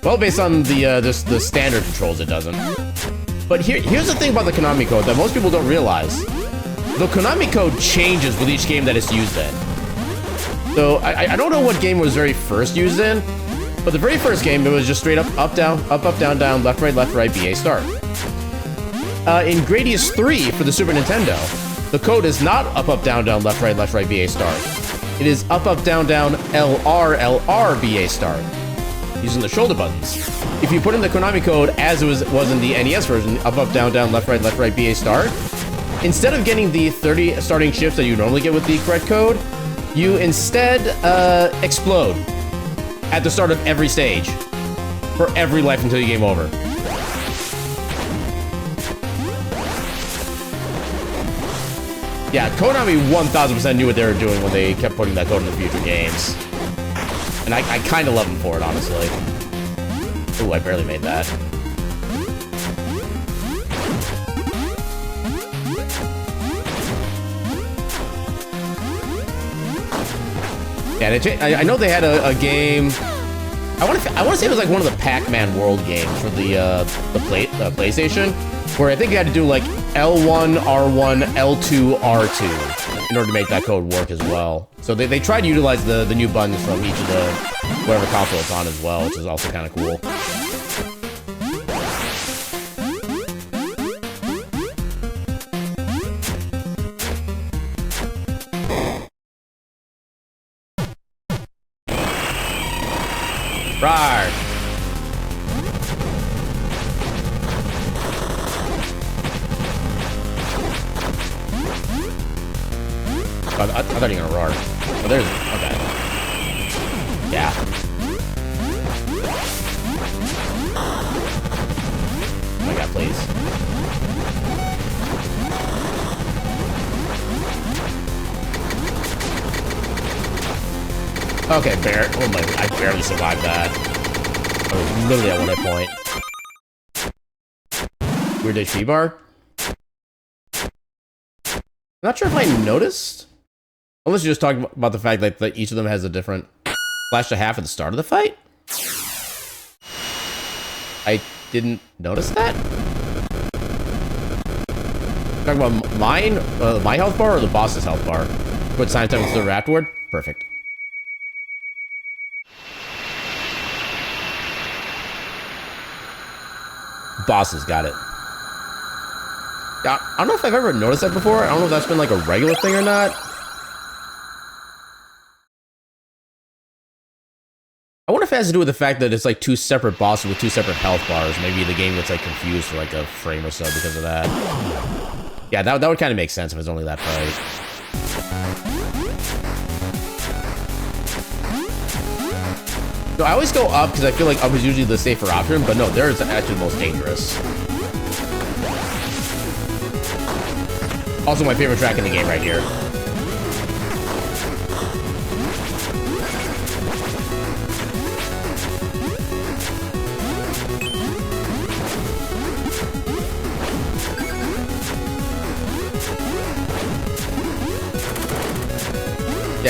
Well, based on the just the standard controls, it doesn't. But here's the thing about the Konami code that most people don't realize. The Konami code changes with each game that it's used in. So I don't know what game was very first used in, but the very first game, it was just straight up, down, down, left, right, BA, start. In Gradius 3 for the Super Nintendo, the code is not up, down, left, right, BA, start. It is up, down, LR, BA, start. Using the shoulder buttons. If you put in the Konami code as it was in the NES version, up, down, left, right, BA, start, instead of getting the 30 starting shifts that you normally get with the correct code, you instead explode at the start of every stage for every life until you game over. Yeah, Konami 1000% knew what they were doing when they kept putting that code in the future games. And I kind of love them for it, honestly. Ooh, I barely made that. Yeah, I know they had a game. I want to say it was like one of the Pac-Man World games for the PlayStation, where I think you had to do like L1, R1, L2, R2 in order to make that code work as well. So they tried to utilize the new buttons from each of the whatever console it's on as well, which is also kind of cool. Rawr. I thought you were gonna roar. Oh, there's... okay. Yeah. Oh my god, please. Okay, oh my... I barely survived that. I was literally at 1 hit point. Weird HP bar? Not sure if I noticed. Unless you're just talking about the fact that each of them has a different flash to half at the start of the fight. I didn't notice that. Talking about mine, my health bar or the boss's health bar? Put sign time to the afterward. Perfect. Bosses got it. I don't know if I've ever noticed that before. I don't know if that's been like a regular thing or not. I wonder if it has to do with the fact that it's like two separate bosses with two separate health bars. Maybe the game gets like confused for like a frame or so because of that. Yeah, that would kind of make sense if it's only that fight. So I always go up because I feel like up is usually the safer option, but no, there is actually the most dangerous. Also my favorite track in the game right here.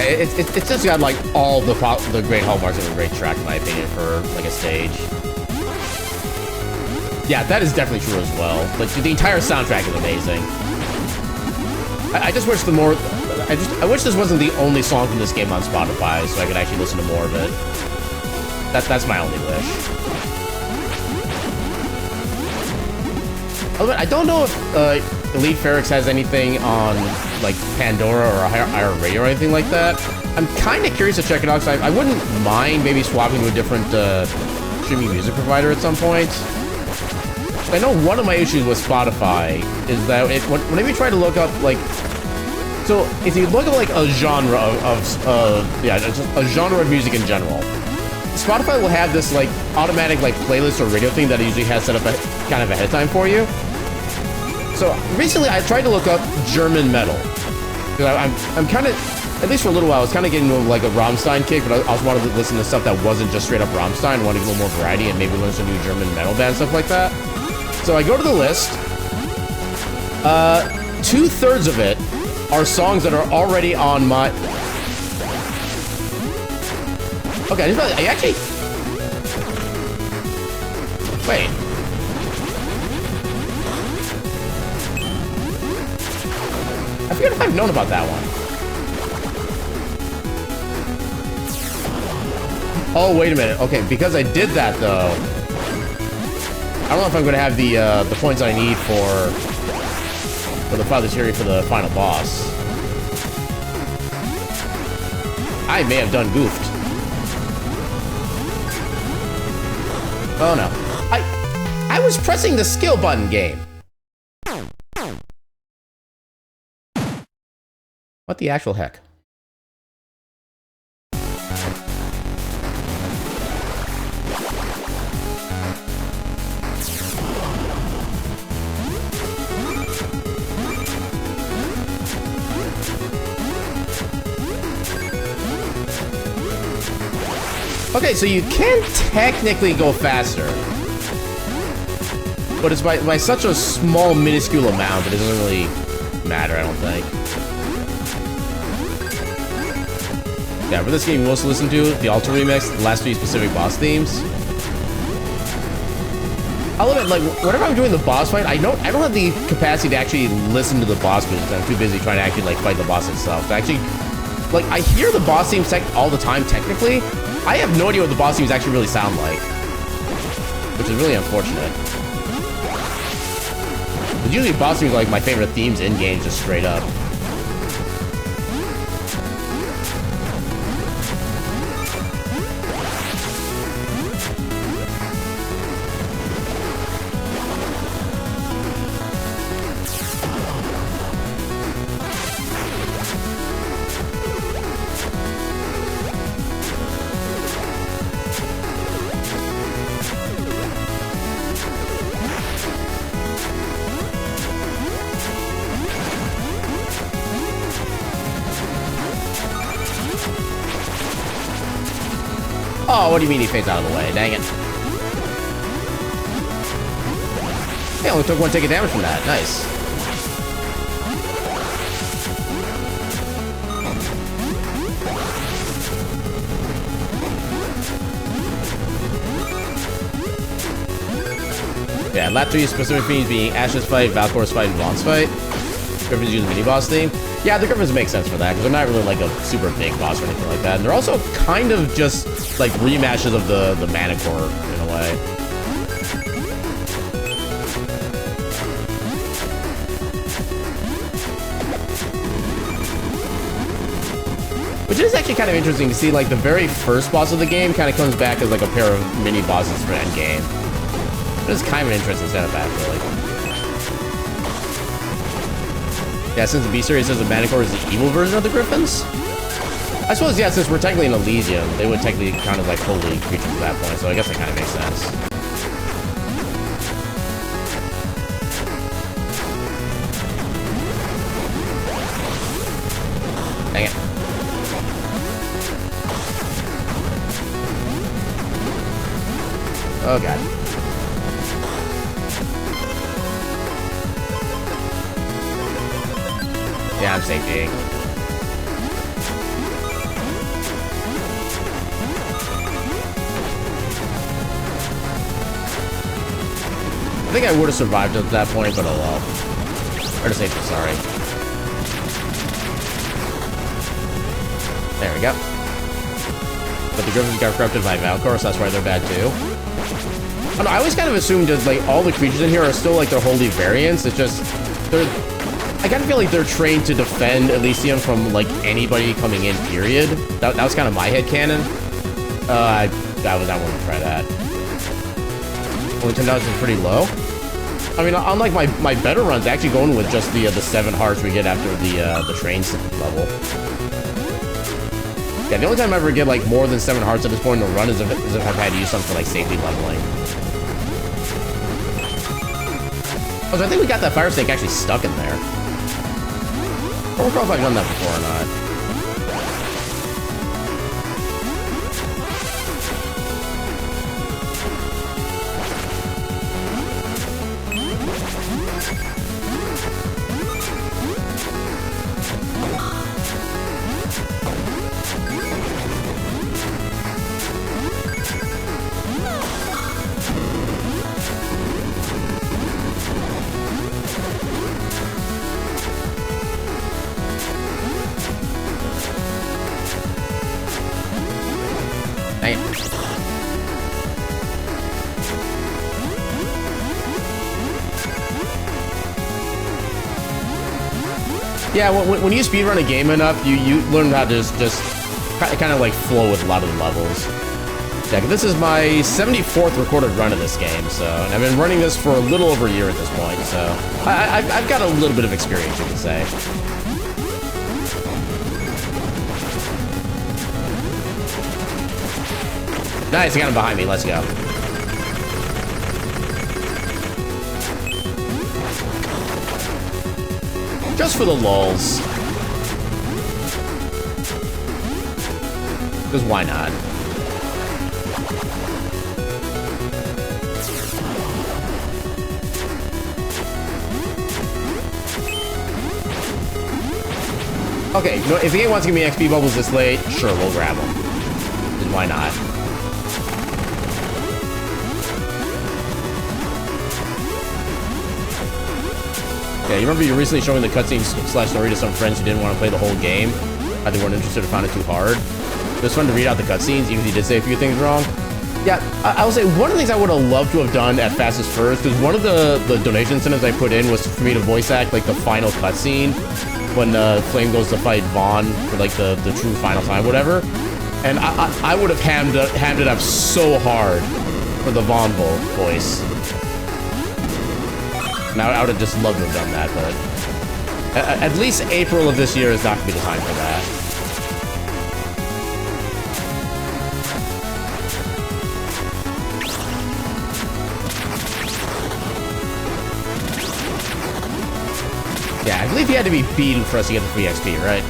it's just got like all the great hallmarks of a great track, in my opinion, for like a stage. Yeah, that is definitely true as well. Like the entire soundtrack is amazing. I just wish I wish this wasn't the only song from this game on Spotify, so I could actually listen to more of it. That's my only wish. I don't know if Elite Ferrix has anything on like Pandora or iHeartRadio or anything like that. I'm kind of curious to check it out, because I wouldn't mind maybe swapping to a different streaming music provider at some point. I know one of my issues with Spotify is that whenever you try to look up like, so if you look at like a genre a genre of music in general, Spotify will have this like automatic like playlist or radio thing that it usually has set up kind of ahead of time for you. So recently I tried to look up German metal, because I'm kind of, at least for a little while, I was kind of getting like a Rammstein kick, but I also wanted to listen to stuff that wasn't just straight up Rammstein. I wanted to get a little more variety and maybe listen to new German metal bands, stuff like that. So I go to the list. 2/3 of it are songs that are already on my... Okay, I actually... Wait. I forget if I've known about that one. Oh, wait a minute. Okay, because I did that, though... I don't know if I'm going to have the points I need for the Father's Fury for the final boss. I may have done goofed. Oh no. I was pressing the skill button, game. What the actual heck? Okay, so you can technically go faster, but it's by such a small, minuscule amount that it doesn't really matter, I don't think. Yeah, for this game, you also listen to the Alter Remix, the last 3 specific boss themes. I love it, like, whenever I'm doing the boss fight, I don't have the capacity to actually listen to the boss music. I'm too busy trying to actually, like, fight the boss itself. To actually, like, I hear the boss themes all the time, technically. I have no idea what the boss themes actually really sound like, which is really unfortunate. But usually boss themes are like my favorite themes in games, just straight up. Oh, what do you mean he fades out of the way? Dang it. Hey, only took 1 tick of damage from that. Nice. Yeah, lap 3 specific themes being Ash's fight, Valkor's fight, and Vaughn's fight. Griffin's using the mini-boss theme. Yeah, the Griffins make sense for that, because they're not really like a super big boss or anything like that. And they're also kind of just like remashes of the Manicore in a way. Which is actually kind of interesting to see, like the very first boss of the game kind of comes back as like a pair of mini bosses for endgame. It's kind of an interesting setup, actually. Yeah, since the B-Series says the Manicore is the evil version of the Griffins? I suppose, yeah, since we're technically in Elysium, they would technically kind of like holy creatures at that point, so I guess that kind of makes sense. Dang it. Oh god. Yeah, I'm safety. think I would have survived at that point, but oh well. Or to say, sorry. There we go. But the Griffins got corrupted by Valkor, so that's why they're bad too. Oh, no, I always kind of assumed that like all the creatures in here are still like their holy variants. It's just they're. I kind of feel like they're trained to defend Elysium from like anybody coming in. Period. That was kind of my headcanon. I wouldn't try that. Only 10,000 is pretty low. I mean, unlike my better runs, actually going with just the 7 hearts we get after the train level. Yeah, the only time I ever get like more than 7 hearts at this point in the run is if I've had to use something for like safety leveling. Oh, so I think we got that fire snake actually stuck in there. I don't recall if I've done that before or not. Yeah, when you speedrun a game enough, you learn how to just kind of like flow with a lot of the levels. Yeah, this is my 74th recorded run of this game, so and I've been running this for a little over a year at this point, so I've got a little bit of experience, you can say. Nice, I got him behind me. Let's go. Just for the lulz. Because why not? Okay, you know, if the game wants to give me XP bubbles this late, sure, we'll grab them. Then why not? Yeah, you remember you recently showing the cutscene / story to some friends who didn't want to play the whole game? They weren't interested or found it too hard. It was fun to read out the cutscenes, even if you did say a few things wrong. Yeah, I will say one of the things I would have loved to have done at Fastest First, because one of the donation incentives I put in was for me to voice act like the final cutscene when Flame goes to fight Vaughn for like the true final time, whatever. And I would have hammed it up so hard for the Vaughn voice. Now, I would have just loved to have done that, but at least April of this year is not going to be the time for that. Yeah, I believe he had to be beaten for us to get the free XP, right?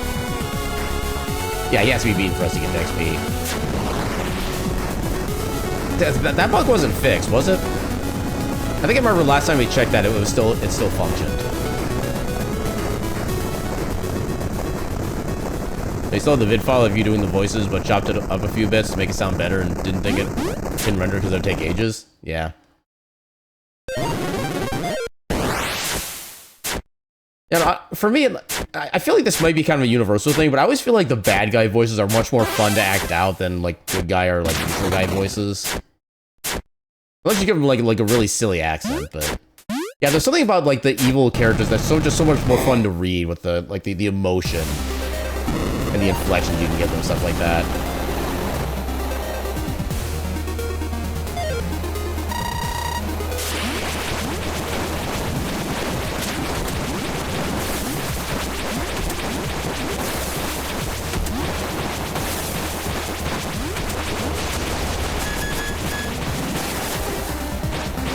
Yeah, he has to be beaten for us to get the XP. That bug wasn't fixed, was it? I think I remember last time we checked that it still functioned. They still had the vid file of you doing the voices, but chopped it up a few bits to make it sound better and didn't think it can render because it would take ages. Yeah. Yeah, for me, I feel like this might be kind of a universal thing, but I always feel like the bad guy voices are much more fun to act out than like good guy or like neutral guy voices. Unless you give them like a really silly accent, but yeah, there's something about like the evil characters that's just so much more fun to read with the emotion and the inflections you can give them, stuff like that.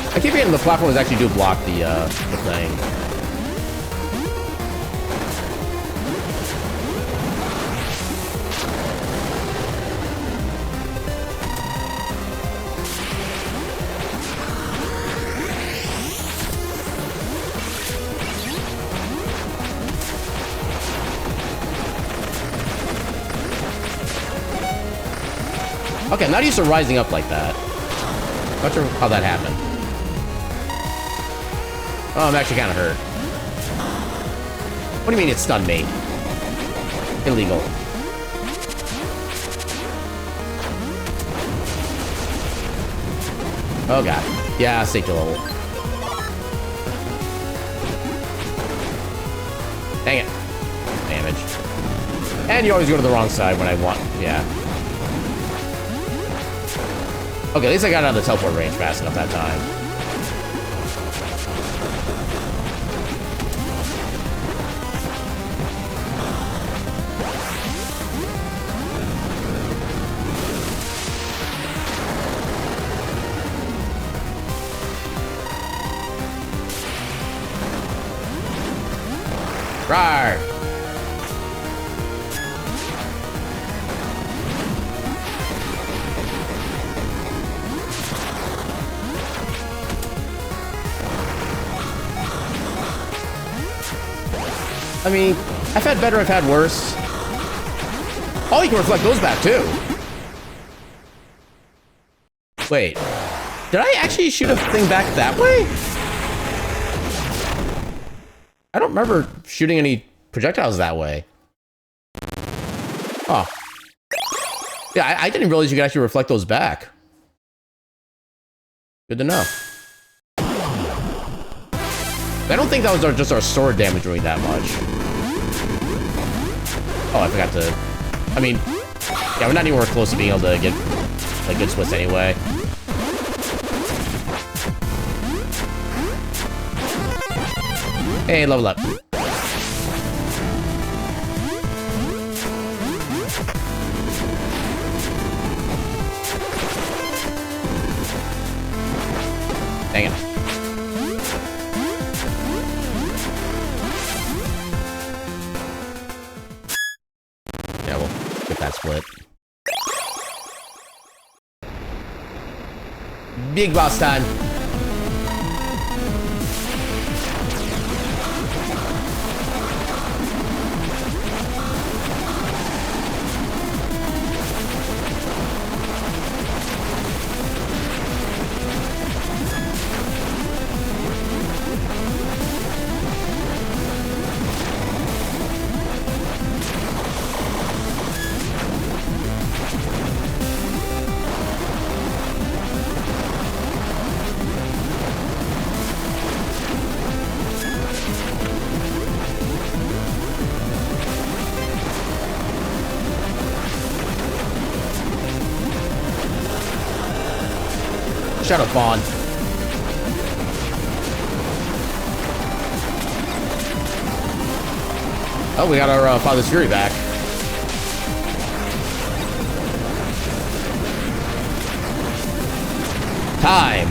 I keep forgetting the platforms actually do block the thing. Okay, I'm not used to rising up like that. Not sure how that happened. Oh, I'm actually kind of hurt. What do you mean it stunned me? Illegal. Oh god. Yeah, stay to level. Dang it. Damage. And you always go to the wrong side when I want. Yeah. Okay, at least I got out of the teleport range fast enough that time. Rawr! I mean, I've had better, I've had worse. Oh, you can reflect those back too. Wait, did I actually shoot a thing back that way? I don't remember shooting any projectiles that way. Oh. Yeah, I didn't realize you could actually reflect those back. Good to know. I don't think that was just our sword damage doing that much. Oh, I forgot to... I mean... Yeah, we're not anywhere close to being able to get, like, good splits anyway. Hey, level up. Dang it. Yeah, we'll get that split. Big boss time. Shut up, Vaughn. Oh, we got our Father's Fury back. Time.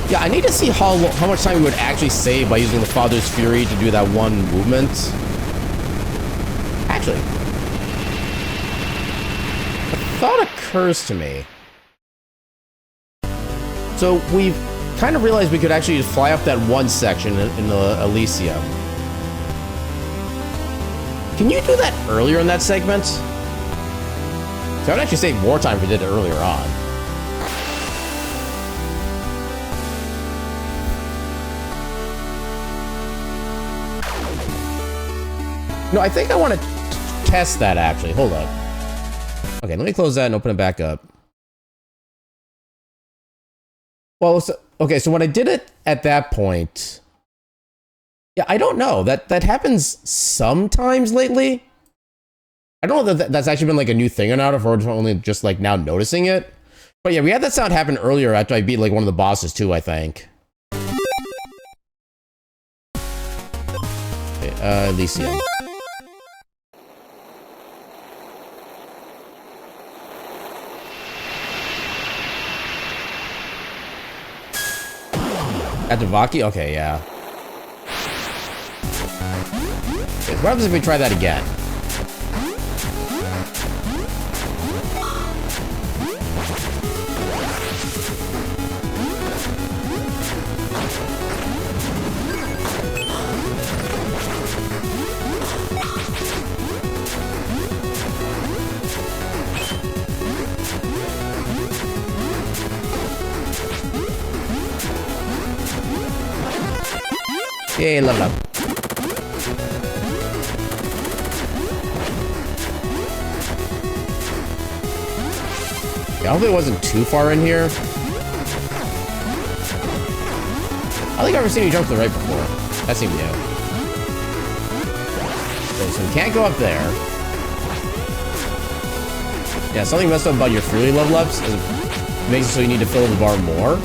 Yeah, I need to see how much time we would actually save by using the Father's Fury to do that one movement. Actually, a thought occurs to me. So we've kind of realized we could actually just fly up that one section in the Elysium. Can you do that earlier in that segment? So I would actually save more time if we did it earlier on. No, I think I want to test that, actually. Hold up. Okay, let me close that and open it back up. Well, okay, so when I did it at that point... Yeah, I don't know. That happens sometimes lately. I don't know that that's actually been, like, a new thing or not, or if we're only just, like, now noticing it. But yeah, we had that sound happen earlier after I beat, like, one of the bosses, too, I think. Okay, Elysium. At Devaki? Okay, yeah. Okay, what happens if we try that again? Yay, level up. Yeah, hopefully it wasn't too far in here. I think I've ever seen you jump to the right before. That seemed new. Okay, so we can't go up there. Yeah, something messed up about your Fury level ups is it makes it so you need to fill the bar more.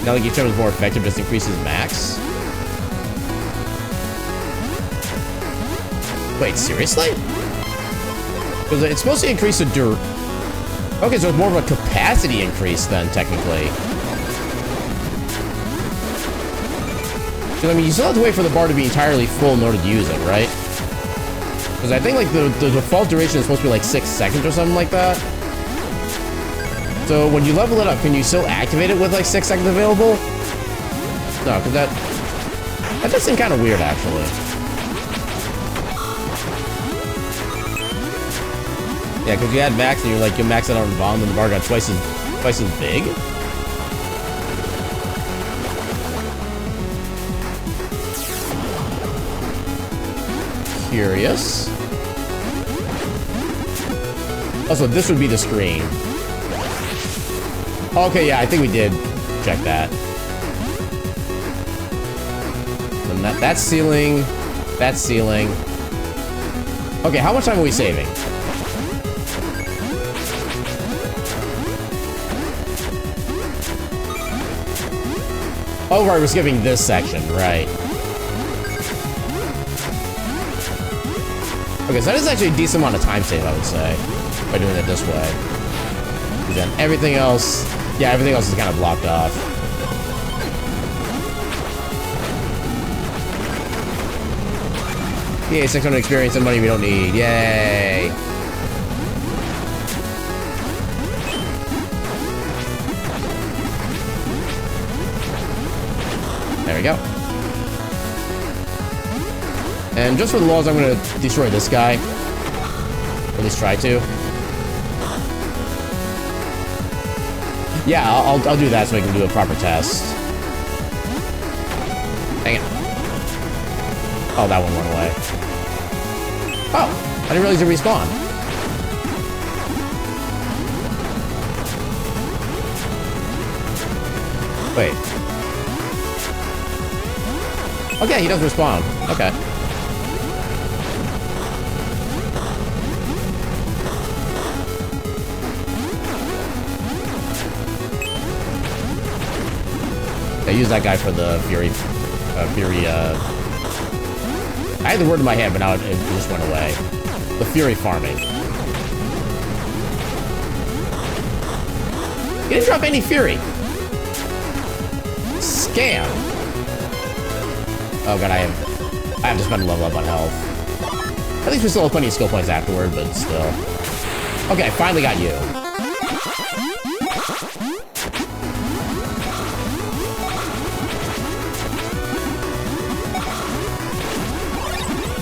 Now that each other is more effective, just increases max. Wait, seriously? Because it's supposed to increase the Okay, so it's more of a capacity increase then, technically. Because, I mean, you still have to wait for the bar to be entirely full in order to use it, right? Because I think, like, the default duration is supposed to be, like, 6 seconds or something like that. So, when you level it up, can you still activate it with, like, 6 seconds available? No, because that does seem kind of weird, actually. Yeah, because you had max and you're like, you max it out on bomb and the bar got twice as big. Curious. Also, this would be the screen. Okay, yeah, I think we did check that. And that's ceiling. That's ceiling. Okay, how much time are we saving? Oh, right, we're skipping this section, right. Okay, so that is actually a decent amount of time save, I would say, by doing it this way. And then everything else, yeah, everything else is kind of blocked off. Yay, 600 experience and money we don't need, yay! There we go. And just for the laws, I'm gonna destroy this guy. Or at least try to. Yeah, I'll do that so I can do a proper test. Dang it. Oh, that one went away. Oh, I didn't realize it respawned. Wait. Okay, he does respawn. Okay. I use that guy for the Fury. I had the word in my head, but now it just went away. The Fury farming. He didn't drop any Fury. Scam. Oh god, I have to spend a level up on health. At least we still have plenty of skill points afterward, but still. Okay, I finally got you.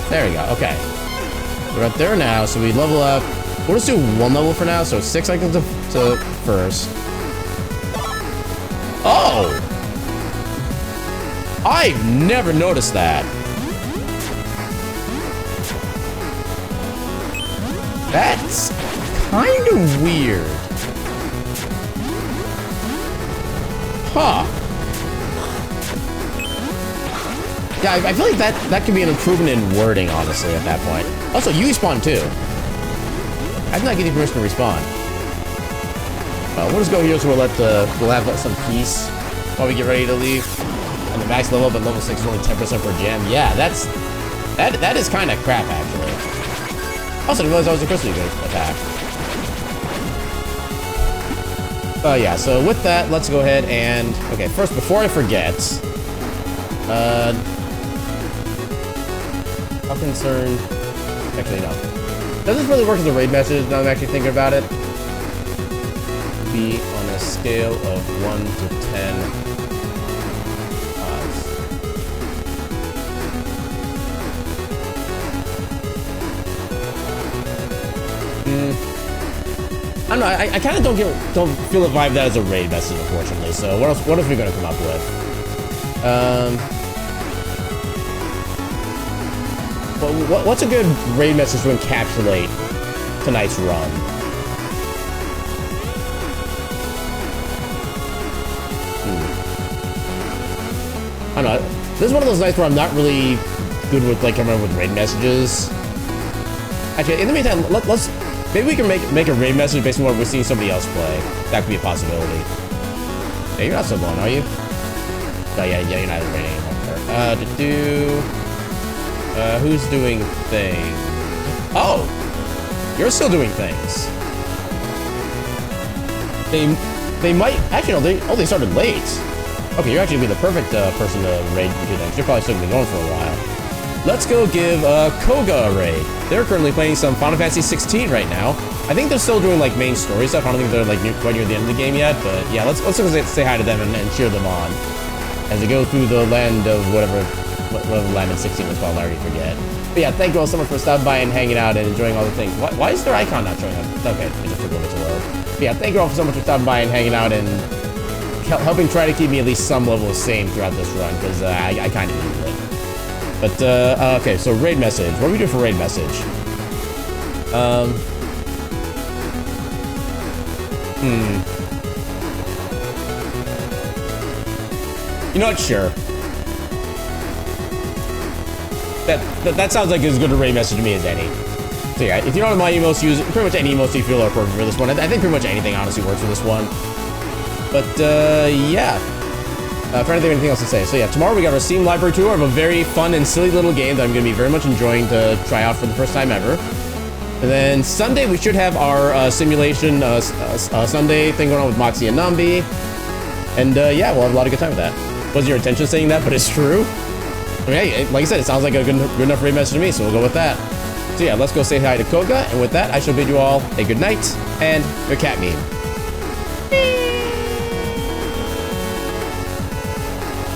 There we go, okay. We're up there now, so we level up. We'll just do one level for now, so 6 seconds to first. Oh! I've never noticed that. That's kind of weird. Huh. Yeah, I feel like that could be an improvement in wording, honestly, at that point. Also, you respawn too. I'm not getting permission to respawn. We'll just go here so we'll have some peace while we get ready to leave. And the max level, but level 6 is only 10% per gem. Yeah, that is kind of crap, actually. Also, I didn't realize that was a crystal you could attack. Yeah, so with that, let's go ahead and... Okay, first, before I forget... How concerned... Actually, no. Does this really work as a raid message, now I'm actually thinking about it? Be on a scale of 1 to 10... I don't know. I kind of don't feel the vibe that is a raid message, unfortunately. So what else are we gonna come up with? what's a good raid message to encapsulate tonight's run? I don't know. This is one of those nights where I'm not really good with like coming up with raid messages. Actually, in the meantime, let's maybe we can make a raid message based on what we're seeing somebody else play. That could be a possibility. Yeah, you're not so long, are you? Oh yeah, you're not raiding anymore. Who's doing things? Oh, you're still doing things. They might actually no. They started late. Okay, you're actually gonna be the perfect person to raid into things. You're probably still gonna be going for a while. Let's go give Koga a raid. They're currently playing some Final Fantasy 16 right now. I think they're still doing like main story stuff. I don't think they're like quite near the end of the game yet, but yeah, let's go say hi to them and cheer them on as they go through the land of whatever land in 16 was called. I already forget. But yeah, thank you all so much for stopping by and hanging out and enjoying all the things. Why is their icon not showing up? Okay, it just took a little bit to load. But yeah, thank you all so much for stopping by and hanging out and helping try to keep me at least some level of sane throughout this run, because I kind of need it. But, okay, so raid message. What do we do for raid message? You know what? Sure. That sounds like as good a raid message to me as any. So yeah, if you don't know my emotes, use pretty much any emotes you feel are perfect for this one. I think pretty much anything honestly works for this one. But, yeah. Trying to think of anything else to say. So yeah, tomorrow we got our Steam Library Tour of a very fun and silly little game that I'm going to be very much enjoying to try out for the first time ever. And then Sunday we should have our simulation Sunday thing going on with Moxie and Nambi. And yeah, we'll have a lot of good time with that. Wasn't your intention saying that, but it's true. I mean, hey, like I said, it sounds like a good enough raid message to me, so we'll go with that. So yeah, let's go say hi to Koga, and with that, I shall bid you all a good night and your cat meme.